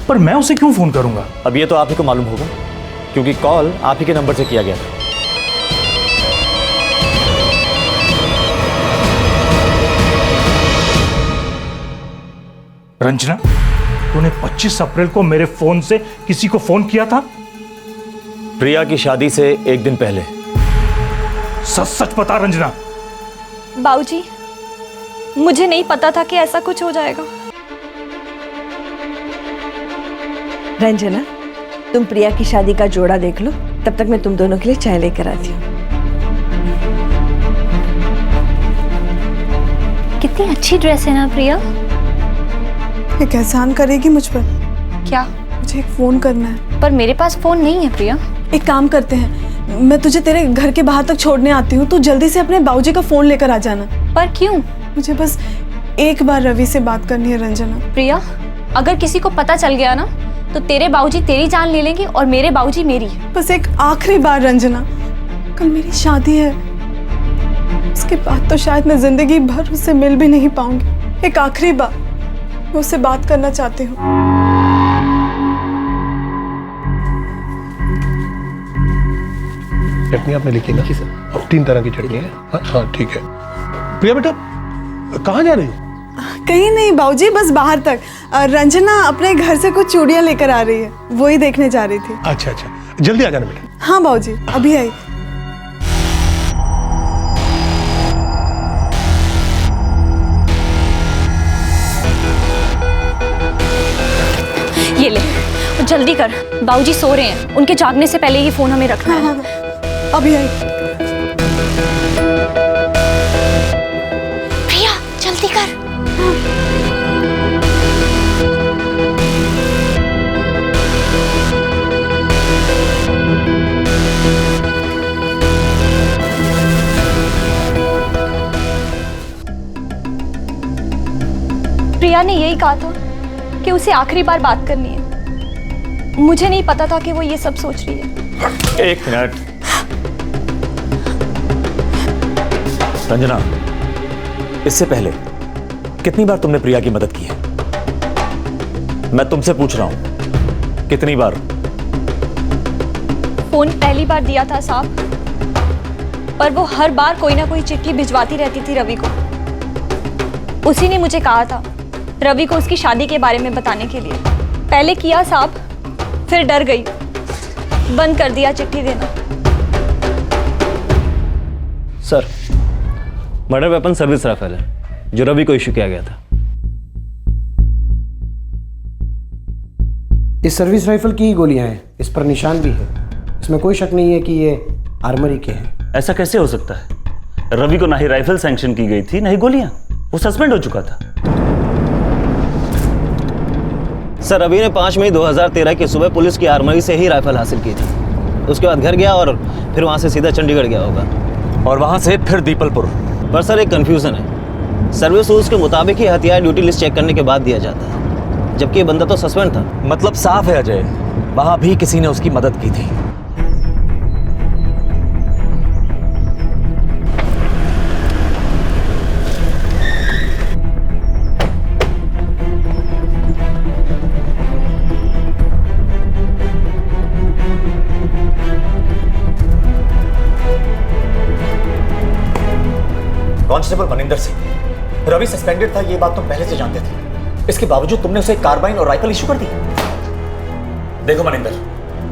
पर मैं उसे क्यों फोन करूंगा? अब ये तो आप ही को मालूम होगा, क्योंकि कॉल आप ही के नंबर से किया गया था। रंजना, तूने 25 अप्रैल को मेरे फोन से किसी को फोन किया था? प्रिया की शादी से एक दिन पहले। सच सच बता रंजना। बाबूजी, मुझे नहीं पता था कि ऐसा कुछ हो जाएगा। रंजना, तुम प्रिया की शादी का जोड़ा देख लो, तब तक मैं तुम दोनों के लिए चाय लेकर आती हूँ। कितनी अच्छी ड्रेस है ना प्रिया। एक एहसान करेगी मुझ पर? क्या? मुझे एक फोन करना है। पर मेरे पास फोन नहीं है प्रिया। एक काम करते हैं, मैं तुझे तेरे घर के बाहर तक छोड़ने आती हूँ, तू जल्दी से अपने बाबूजी का फोन लेकर आ जाना। पर क्यों? मुझे बस एक बार रवि से बात करनी है रंजना। प्रिया, अगर किसी को पता चल गया ना तो तेरे बाबूजी तेरी जान ले लेंगे और मेरे बाबूजी मेरी। बस एक आखिरी बार रंजना, कल मेरी शादी है, उसके बाद तो शायद मैं जिंदगी भर उससे मिल भी नहीं पाऊंगी। एक आखिरी बार मैं उससे बात करना चाहती हूँ। चटनी आपने लिखी ना? अब 3 तरह की चटनी है। हाँ ठीक है। प्रिया बेटा, कहाँ जा रही है? कहीं नहीं बाबूजी, बस बाहर तक। रंजना अपने घर से कुछ चूड़ियाँ लेकर आ रही है, वो ही देखने जा रही थी। अच्छा अच्छा, जल्दी आ जाना बेटा। हाँ बाबूजी, अभी आई। ये ले, जल्दी कर, बाबूजी सो रहे हैं, उनके जागने से पहले ही फोन हमें रखना है। हाँ, अभी आई। प्रिया, जल्दी कर। प्रिया ने यही कहा था कि उसे आखिरी बार बात करनी है। मुझे नहीं पता था कि वो ये सब सोच रही है। 1 मिनट। रंजना, इससे पहले कितनी बार तुमने प्रिया की मदद की है? मैं तुमसे पूछ रहा हूं, कितनी बार? फोन पहली बार दिया था साहब, पर वो हर बार कोई ना कोई चिट्ठी भिजवाती रहती थी रवि को। उसी ने मुझे कहा था रवि को उसकी शादी के बारे में बताने के लिए। पहले किया साहब, फिर डर गई, बंद कर दिया चिट्ठी देना। Sir, murder weapon service rifle है जो रवि को इश्यू किया गया था। इस सर्विस राइफल की ही गोलियां हैं, इस पर निशान भी है। इसमें कोई शक नहीं है कि ये आर्मरी के हैं। ऐसा कैसे हो सकता है? रवि को ना ही राइफल सैंक्शन की गई थी ना ही गोलियां। वो सस्पेंड हो चुका था। सर, रवि ने 5 मई 2013 की सुबह पुलिस की आर्मरी से ही राइफल हासिल की थी। उसके बाद घर गया और फिर वहां से सीधा चंडीगढ़ गया होगा और वहां से फिर दीपलपुर। पर सर, एक कंफ्यूजन है। सर्विस रूल्स के मुताबिक ही हथियार ड्यूटी लिस्ट चेक करने के बाद दिया जाता है, जबकि ये बंदा तो सस्पेंड था। मतलब साफ है अजय, वहां भी किसी ने उसकी मदद की थी। कांस्टेबल मनिंदर सिंह, रवि सस्पेंडेड था, ये बात तुम पहले से जानते थे। इसके बावजूद तुमने उसे कार्बाइन और राइफल इशू कर दी। देखो मनिंदर,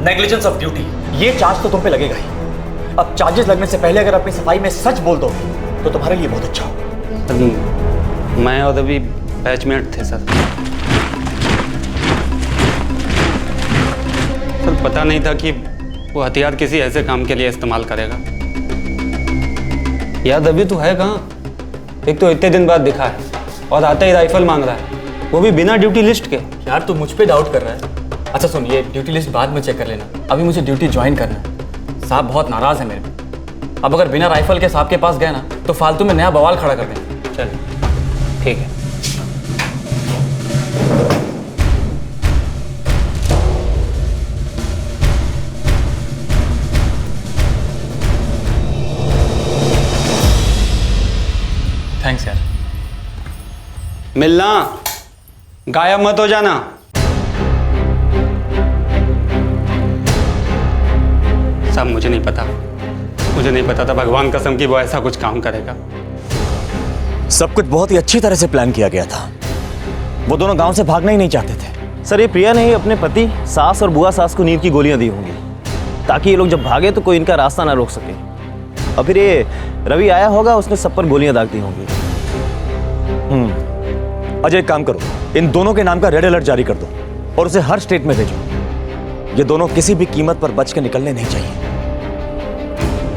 नेग्लिजेंस ऑफ ड्यूटी, ये चार्ज तो तुम पे लगेगा ही। अब चार्जेस लगने से पहले अगर अपनी सफाई में सच बोल दो तो तुम्हारे लिए बहुत अच्छा हो। मैं और रवि बैचमेट थे सर। सर, पता नहीं था कि वो हथियार किसी ऐसे काम के लिए इस्तेमाल करेगा। यार रवि तू है कहाँ? एक तो इतने दिन बाद दिखा है और आते ही राइफल मांग रहा है, वो भी बिना ड्यूटी लिस्ट के। यार तू मुझ पे डाउट कर रहा है? अच्छा सुन, ये ड्यूटी लिस्ट बाद में चेक कर लेना, अभी मुझे ड्यूटी ज्वाइन करना है। साहब बहुत नाराज है मेरे पे। अब अगर बिना राइफल के साहब के पास गए ना तो फालतू में नया बवाल खड़ा कर देंगे। चल ठीक है। थैंक्स यार। मिलना, गायब मत हो जाना। सब मुझे नहीं पता था भगवान कसम की वो ऐसा कुछ काम करेगा। सब कुछ बहुत ही अच्छी तरह से प्लान किया गया था। वो दोनों गांव से भागना ही नहीं चाहते थे। सर, ये प्रिया ने ही अपने पति, सास और बुआ सास को नींद की गोलियां दी होंगी ताकि ये लोग जब भागे तो कोई इनका रास्ता ना रोक सके। और फिर ये रवि आया होगा, उसने सब पर गोलियां दाग दी होंगी। अजय, एक काम करो, इन दोनों के नाम का रेड अलर्ट जारी कर दो और उसे हर स्टेट में भेजो। ये दोनों किसी भी कीमत पर बच के निकलने नहीं चाहिए।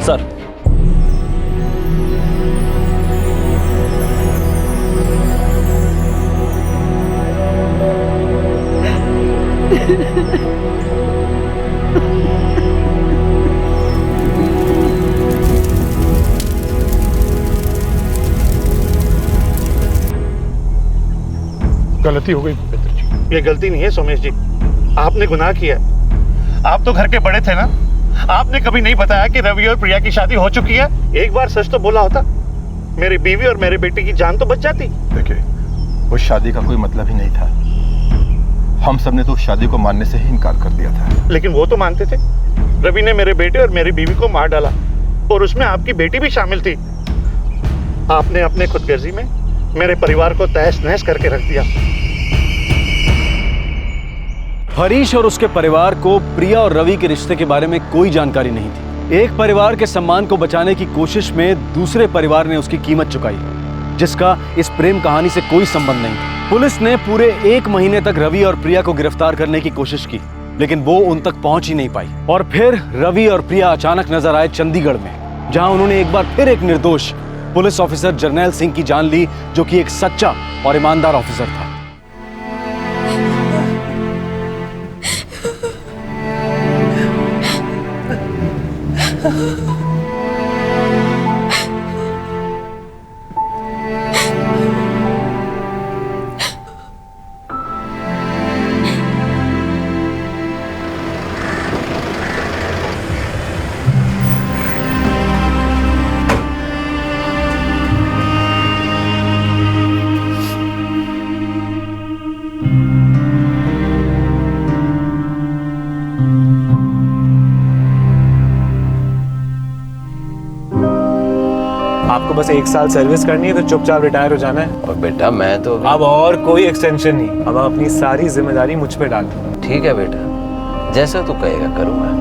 सर, गलती हो गई भूपेंद्र जी। ये गलती नहीं है सोमेश जी, आपने गुनाह किया। आप तो घर के बड़े थे ना, आपने कभी नहीं बताया कि रवि और प्रिया की शादी हो चुकी है। एक बार सच तो बोला होता, मेरी बीवी और मेरे बेटे की जान तो बच जाती। देखिए, उस शादी का कोई मतलब ही नहीं था। हम सब ने तो उस शादी को मानने से ही इनकार कर दिया था। लेकिन वो तो मानते थे। रवि ने मेरे बेटे और मेरी बीवी को मार डाला और उसमें आपकी बेटी भी शामिल थी। आपने अपने खुदगर्जी में मेरे परिवार को तहस नहस करके रख दिया। हरीश और उसके परिवार को प्रिया और रवि के रिश्ते के बारे में कोई जानकारी नहीं थी। एक परिवार के सम्मान को बचाने की कोशिश में दूसरे परिवार ने उसकी कीमत चुकाई, जिसका इस प्रेम कहानी से कोई संबंध नहीं था। पुलिस ने पूरे 1 महीने तक रवि और प्रिया को गिरफ्तार करने की कोशिश की, लेकिन वो उन तक पहुंच ही नहीं पाई। और फिर रवि और प्रिया अचानक नजर आए चंडीगढ़ में, जहां उन्होंने एक बार फिर एक निर्दोष पुलिस ऑफिसर जर्नैल सिंह की जान ली, जो कि एक सच्चा और ईमानदार ऑफिसर था। आपको बस 1 साल सर्विस करनी है तो चुपचाप रिटायर हो जाना है। और बेटा मैं तो अब और कोई एक्सटेंशन नहीं, अब अपनी सारी जिम्मेदारी मुझ पे डाल। ठीक है बेटा, जैसा तू कहेगा करूंगा।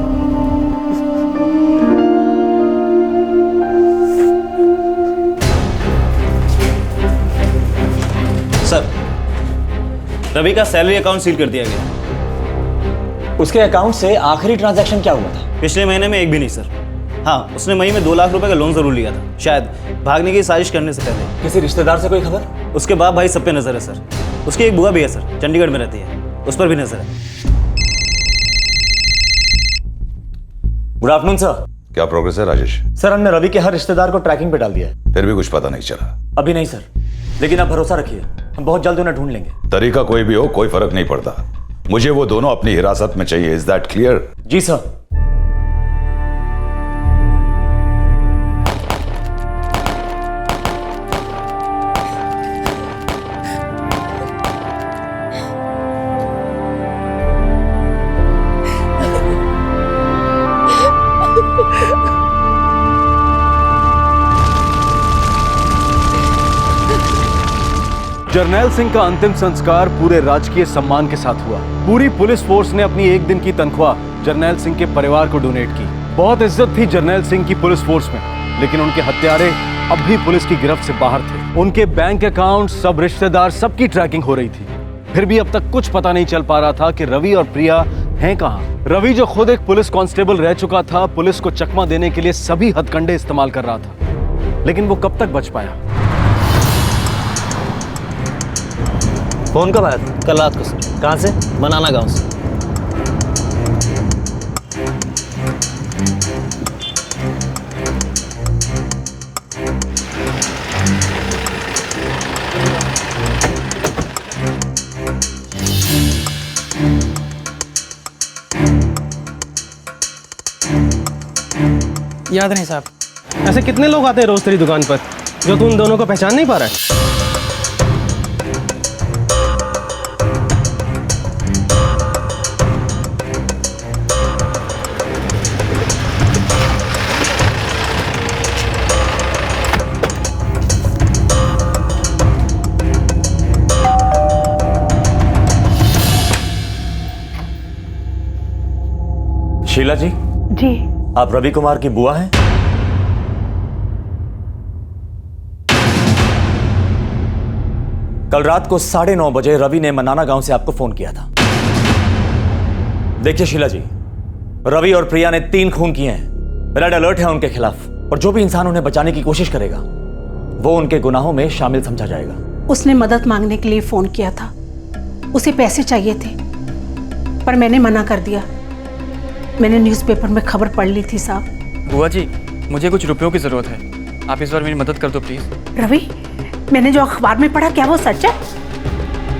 सर, रवि का सैलरी अकाउंट सील कर दिया गया। उसके अकाउंट से आखिरी ट्रांजैक्शन क्या हुआ था? पिछले महीने में एक भी नहीं सर। हाँ, उसने मई में 2 लाख रुपए का लोन जरूर लिया था, शायद भागने की साजिश करने से पहले। किसी रिश्तेदार से कोई खबर? उसके बाप भाई सब पे नजर है सर। उसकी एक बुआ भी है सर, चंडीगढ़ में रहती है, उस पर भी नजर है। Good afternoon sir. क्या प्रोग्रेस है राजेश? सर, हमने रवि के हर रिश्तेदार को ट्रैकिंग पे डाल दिया है। फिर भी कुछ पता नहीं चला? अभी नहीं सर, लेकिन आप भरोसा रखिए, हम बहुत जल्द उन्हें ढूंढ लेंगे। तरीका कोई भी हो, कोई फर्क नहीं पड़ता। मुझे वो दोनों अपनी हिरासत में चाहिए। Is that clear? जी सर। जर्नैल सिंह का अंतिम संस्कार पूरे राजकीय सम्मान के साथ हुआ। पूरी पुलिस फोर्स ने अपनी एक दिन की तनख्वाह जर्नैल सिंह के परिवार को डोनेट की। बहुत इज्जत थी जर्नैल सिंह की पुलिस फोर्स में, लेकिन उनके हत्यारे अब भी पुलिस की गिरफ्त से बाहर थे। उनके बैंक अकाउंट, सब रिश्तेदार, सबकी ट्रैकिंग हो रही थी। फिर भी अब तक कुछ पता नहीं चल पा रहा था कि रवि और प्रिया हैं कहां। रवि, जो खुद एक पुलिस कांस्टेबल रह चुका था, पुलिस को चकमा देने के लिए सभी हथकंडे इस्तेमाल कर रहा था, लेकिन वो कब तक बच पाया? फोन कब आया था? कल रात को सर। कहाँ से? बनाना गांव से। याद नहीं साहब। ऐसे कितने लोग आते हैं रोज तेरी दुकान पर जो तू उन दोनों को पहचान नहीं पा रहा है? शीला जी। जी। आप रवि कुमार की बुआ हैं? कल रात को 9:30 बजे रवि ने मनाना गांव से आपको फोन किया था। देखिए शीला जी, रवि और प्रिया ने 3 खून किए हैं। रेड अलर्ट है उनके खिलाफ, और जो भी इंसान उन्हें बचाने की कोशिश करेगा वो उनके गुनाहों में शामिल समझा जाएगा। उसने मदद मांगने के लिए फोन किया था। उसे पैसे चाहिए थे, पर मैंने मना कर दिया। मैंने न्यूज़पेपर में खबर पढ़ ली थी साहब। बुआ जी, मुझे कुछ रुपयों की जरूरत है, आप इस बार मेरी मदद कर दो प्लीज। रवि, मैंने जो अखबार में पढ़ा, क्या वो सच है?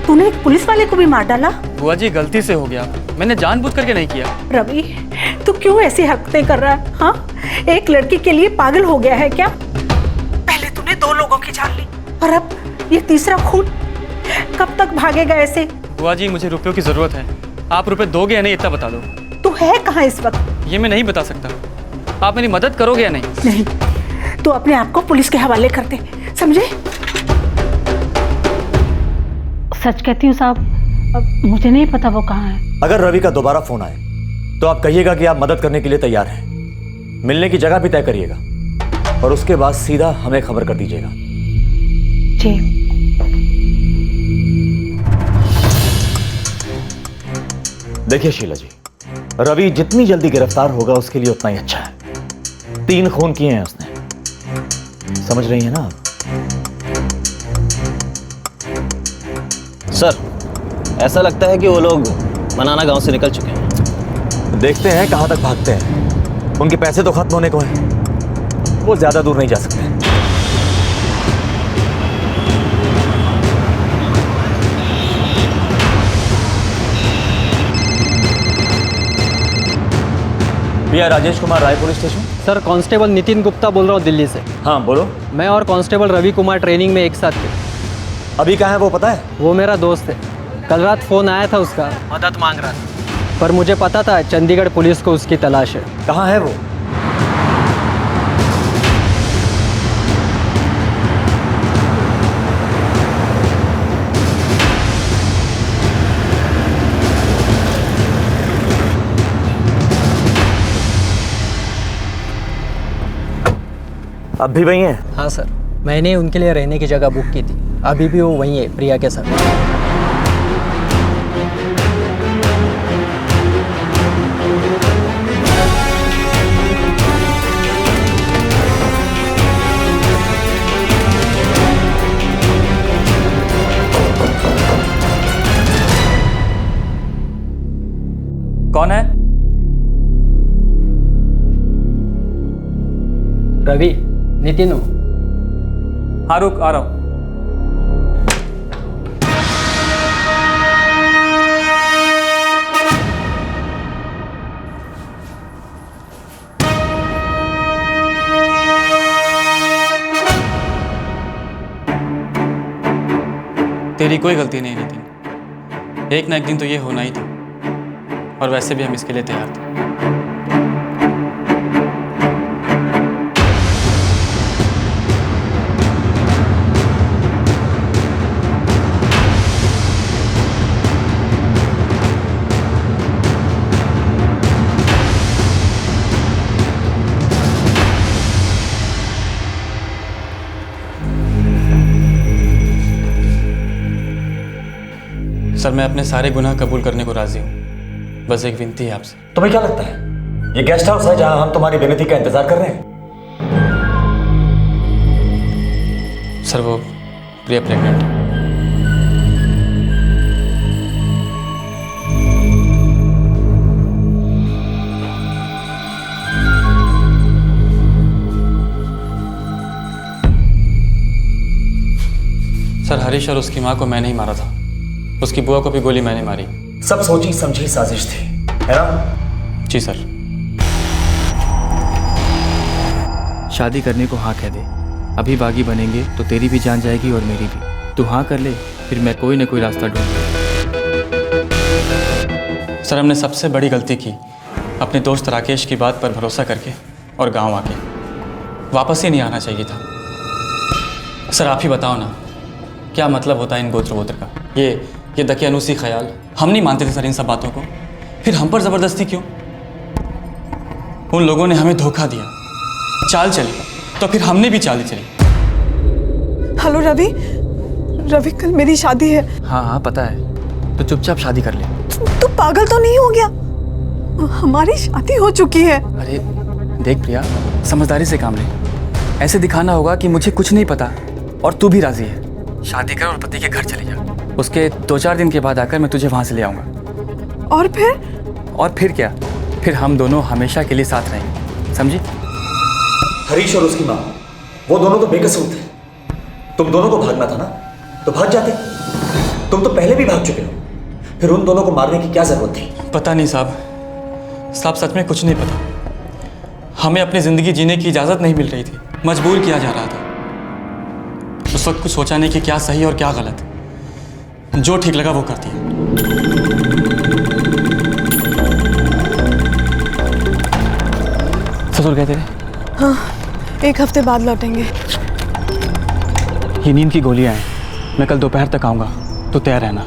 तूने एक पुलिस वाले को भी मार डाला? बुआ जी, गलती से हो गया, मैंने जानबूझ करके नहीं किया। रवि, तू क्यों ऐसी हरकतें कर रहा है? हाँ, एक लड़की के लिए पागल हो गया है क्या? पहले तूने 2 लोगों की जान ली, और अब ये तीसरा खून। कब तक भागेगा ऐसे? बुआ जी, मुझे रुपयों की जरूरत है, आप रुपए दोगे या नहीं इतना बता दो। तू है कहाँ इस वक्त? ये मैं नहीं बता सकता, आप मेरी मदद करोगे या नहीं? नहीं, तू अपने आप को पुलिस के हवाले कर दे, समझे? सच कहती हूँ साहब, मुझे नहीं पता वो कहाँ है। अगर रवि का दोबारा फोन आए तो आप कहिएगा कि आप मदद करने के लिए तैयार हैं। मिलने की जगह भी तय करिएगा, और उसके बाद सीधा हमें खबर कर दीजिएगा। जी। देखिए शीला जी, रवि जितनी जल्दी गिरफ्तार होगा उसके लिए उतना ही अच्छा है। 3 खून किए हैं उसने, समझ रही है ना आप? सर, ऐसा लगता है कि वो लोग मनाना गांव से निकल चुके हैं। देखते हैं कहां तक भागते हैं। उनके पैसे तो खत्म होने को हैं, वो ज्यादा दूर नहीं जा सकते। भैया, Rajesh Kumar, Rai police station. Sir, constable Nitin Gupta बोल रहा हूँ दिल्ली से। हाँ बोलो। मैं और कांस्टेबल रवि कुमार ट्रेनिंग में एक साथ थे। अभी कहाँ है वो पता है? वो मेरा दोस्त है। कल रात फोन आया था उसका, मदद मांग रहा था, पर मुझे पता था चंडीगढ़ पुलिस को उसकी तलाश है। कहाँ है वो? अब भी वही है? हाँ सर, मैंने उनके लिए रहने की जगह बुक की थी। अभी भी वो वहीं है प्रिया के साथ। कौन है? रवि, नितिन हूँ। हाँ रुक, आ रहा हूँ। तेरी कोई गलती नहीं नितिन, एक ना एक दिन तो ये होना ही था, और वैसे भी हम इसके लिए तैयार थे। सर, मैं अपने सारे गुनाह कबूल करने को राजी हूँ, बस एक विनती है आपसे। तुम्हें क्या लगता है ये गेस्ट हाउस है जहां हम तुम्हारी विनती का इंतजार कर रहे हैं? सर, वो प्रिया प्रेग्नेंट है। सर, हरीश और उसकी माँ को मैंने ही मारा था, उसकी बुआ को भी गोली मैंने मारी। सब सोची समझी साजिश थी, है ना? जी सर। शादी करने को हाँ कह दे, अभी बागी बनेंगे तो तेरी भी जान जाएगी और मेरी भी। तू हाँ कर ले, फिर मैं कोई ना कोई रास्ता ढूंढूंगा। सर, हमने सबसे बड़ी गलती की अपने दोस्त राकेश की बात पर भरोसा करके और गांव आके। वापस ही नहीं आना चाहिए था। सर, आप ही बताओ ना, क्या मतलब होता है इन गोत्र वोत्र का? ये दकियानूसी ख्याल। हम नहीं मानते थे सर इन सब बातों को, फिर हम पर ज़बरदस्ती क्यों? उन लोगों ने हमें धोखा दिया, चाल चली, तो फिर हमने भी चाल चली। हेलो रवि, रवि कल मेरी शादी है। हाँ हाँ पता है, तो चुपचाप शादी कर ले। तू पागल तो नहीं हो गया? हमारी शादी हो चुकी है। अरे देख प्रिया, समझदारी से काम ले। ऐसे दिखाना होगा कि मुझे कुछ नहीं पता और तू भी राजी है। शादी कर और पति के घर चले जा। उसके 2-4 दिन के बाद आकर मैं तुझे वहां से ले आऊंगा। और फिर? और फिर क्या? फिर हम दोनों हमेशा के लिए साथ रहेंगे, समझी? हरीश और उसकी माँ, वो दोनों तो बेकसूर थे। तुम दोनों को भागना था ना, तो भाग जाते। तुम तो पहले भी भाग चुके हो, फिर उन दोनों को मारने की क्या जरूरत थी? पता नहीं साहब, सच में कुछ नहीं पता। हमें अपनी जिंदगी जीने की इजाजत नहीं मिल रही थी, मजबूर किया जा रहा था। उस वक्त कुछ सोचा नहीं कि क्या सही और क्या गलत। जो ठीक लगा वो कर दिया। ससुर कहते रहे? हाँ, 1 हफ्ते बाद लौटेंगे। ये नींद की गोलियां हैं, मैं कल दोपहर तक आऊंगा, तो तैयार रहना।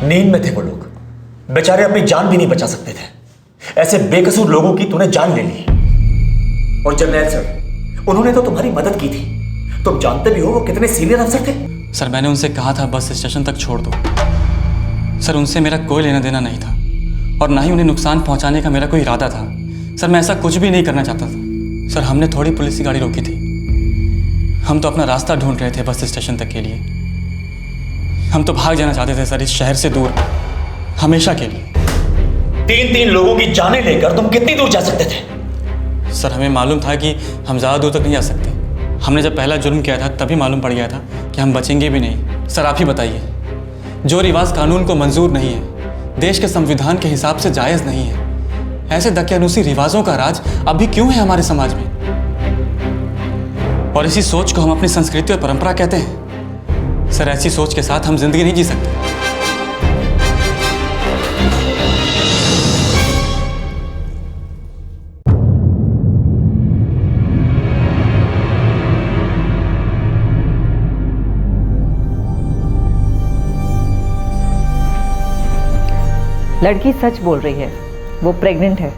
नींद में थे वो लोग, बेचारे अपनी जान भी नहीं बचा सकते थे। ऐसे बेकसूर लोगों की तूने जान ले ली। और जर्नैल सर, उन्होंने तो तुम्हारी मदद की थी। तुम जानते भी हो वो कितने सीनियर अफसर थे। सर, मैंने उनसे कहा था बस स्टेशन तक छोड़ दो। सर, उनसे मेरा कोई लेना देना नहीं था और ना ही उन्हें नुकसान पहुंचाने का मेरा कोई इरादा था। सर, मैं ऐसा कुछ भी नहीं करना चाहता था। सर हमने थोड़ी पुलिस की गाड़ी रोकी थी, हम तो अपना रास्ता ढूंढ रहे थे बस स्टेशन तक के लिए। हम तो भाग जाना चाहते थे सर, इस शहर से दूर, हमेशा के लिए। 3-3 लोगों की जानें लेकर तुम कितनी दूर जा सकते थे? सर हमें मालूम था कि हम ज़्यादा दूर तक नहीं जा सकते। हमने जब पहला जुर्म किया था तभी मालूम पड़ गया था कि हम बचेंगे भी नहीं। सर आप ही बताइए, जो रिवाज कानून को मंजूर नहीं है, देश के संविधान के हिसाब से जायज़ नहीं है, ऐसे दकियानूसी रिवाजों का राज अभी क्यों है हमारे समाज में? और इसी सोच को हम अपनी संस्कृति और परंपरा कहते हैं। सर ऐसी सोच के साथ हम जिंदगी नहीं जी सकते। लड़की सच बोल रही है, वो प्रेग्नेंट है।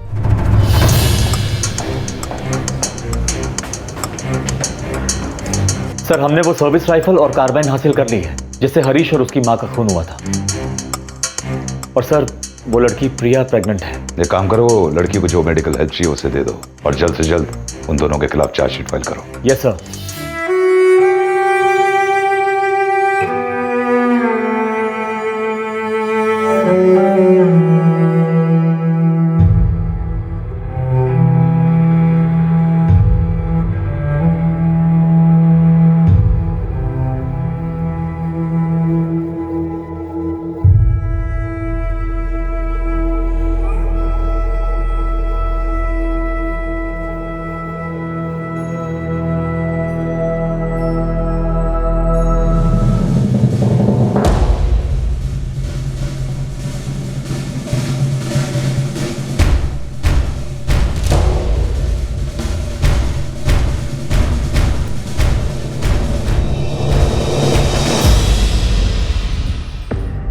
सर हमने वो सर्विस राइफल और कार्बाइन हासिल कर ली है जिससे हरीश और उसकी मां का खून हुआ था। और सर वो लड़की प्रिया प्रेग्नेंट है। एक काम करो, लड़की को जो मेडिकल हेल्प चाहिए उसे दे दो और जल्द से जल्द उन दोनों के खिलाफ चार्जशीट फाइल करो। Yes sir.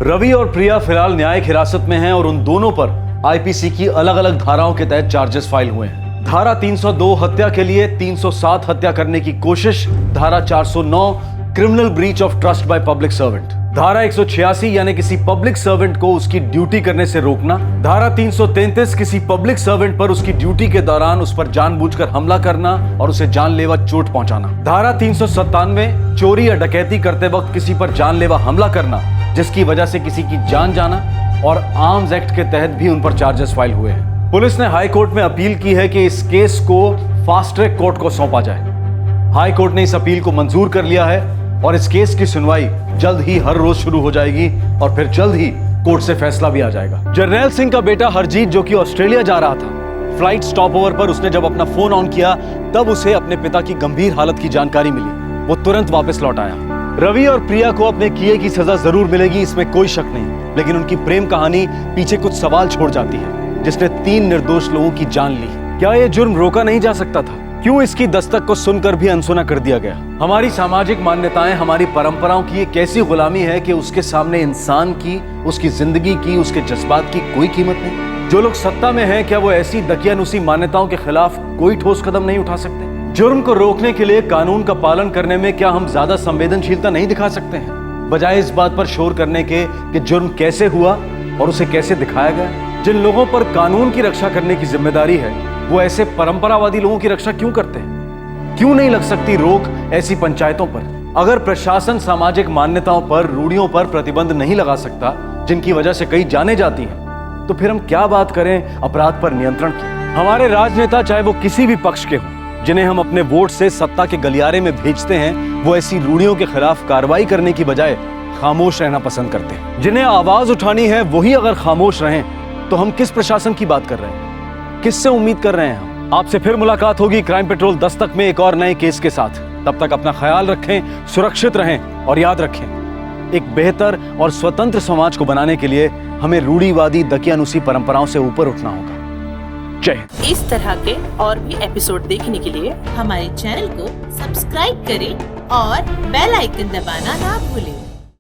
रवि और प्रिया फिलहाल न्यायिक हिरासत में हैं और उन दोनों पर आईपीसी की अलग अलग धाराओं के तहत चार्जेस फाइल हुए हैं। धारा 302 हत्या के लिए, 307 हत्या करने की कोशिश, धारा 409 criminal breach of trust by public servant, धारा 186 यानी किसी पब्लिक सर्वेंट को उसकी ड्यूटी करने से रोकना, धारा 333 किसी पब्लिक सर्वेंट पर उसकी ड्यूटी के दौरान उस पर जानबूझकर हमला करना और उसे जानलेवा चोट पहुंचाना, धारा 397 चोरी या डकैती करते वक्त किसी पर जानलेवा हमला करना जिसकी वजह से किसी की जान जाना, और आर्म्स एक्ट के तहत भी उन पर चार्जेस फाइल हुए हैं। पुलिस ने हाई कोर्ट में अपील की है कि इस केस को फास्ट ट्रैक कोर्ट को सौंपा जाए। हाई कोर्ट ने इस अपील को मंजूर कर लिया है और इस केस की सुनवाई जल्द ही हर रोज शुरू हो जाएगी और फिर जल्द ही कोर्ट से फैसला भी आ जाएगा। जर्नैल सिंह का बेटा हरजीत जो कि ऑस्ट्रेलिया जा रहा था, फ्लाइट स्टॉप ओवर पर उसने जब अपना फोन ऑन किया तब उसे अपने पिता की गंभीर हालत की जानकारी मिली। वो तुरंत वापस लौट आया। रवि और प्रिया को अपने किए की सजा जरूर मिलेगी, इसमें कोई शक नहीं, लेकिन उनकी प्रेम कहानी पीछे कुछ सवाल छोड़ जाती है, जिसने 3 निर्दोष लोगों की जान ली। क्या यह जुर्म रोका नहीं जा सकता था? क्यों इसकी दस्तक को सुनकर भी अनसुना कर दिया गया? हमारी सामाजिक मान्यताएं, हमारी परंपराओं की एक ऐसी गुलामी है कि उसके सामने इंसान की, उसकी जिंदगी की, उसके जज्बात की कोई कीमत नहीं। जो लोग सत्ता में हैं, क्या वो ऐसी दकियानूसी मान्यताओं के खिलाफ कोई ठोस कदम नहीं उठा सकते? जुर्म को रोकने के लिए कानून का पालन करने में क्या हम ज्यादा संवेदनशीलता नहीं दिखा सकते हैं, बजाय इस बात पर शोर करने के कि जुर्म कैसे हुआ और उसे कैसे दिखाया गया? जिन लोगों पर कानून की रक्षा करने की जिम्मेदारी है, वो ऐसे परंपरावादी लोगों की रक्षा क्यों करते हैं? क्यों नहीं लग सकती रोक ऐसी पंचायतों पर? अगर प्रशासन सामाजिक मान्यताओं पर, रूढ़ियों पर प्रतिबंध नहीं लगा सकता, जिनकी वजह से कई जाने जाती हैं, तो फिर हम क्या बात करें अपराध पर नियंत्रण की? हमारे राजनेता, चाहे वो किसी भी पक्ष के हों, जिन्हें हम अपने वोट से सत्ता के गलियारे में भेजते हैं, वो ऐसी रूढ़ियों के खिलाफ कार्रवाई करने की बजाय खामोश रहना पसंद करते हैं। जिन्हें आवाज उठानी है वही अगर खामोश रहें, तो हम किस प्रशासन की बात कर रहे हैं? किससे उम्मीद कर रहे हैं हम? आपसे फिर मुलाकात होगी क्राइम पेट्रोल दस्तक में एक और नए केस के साथ। तब तक अपना ख्याल रखें, सुरक्षित रहें और याद रखें, एक बेहतर और स्वतंत्र समाज को बनाने के लिए हमें रूढ़िवादी दकियानूसी परंपराओं से ऊपर उठना होगा। जय। इस तरह के और भी एपिसोड देखने के लिए हमारे चैनल को सब्सक्राइब करें और बेल आइकन दबाना ना भूलें।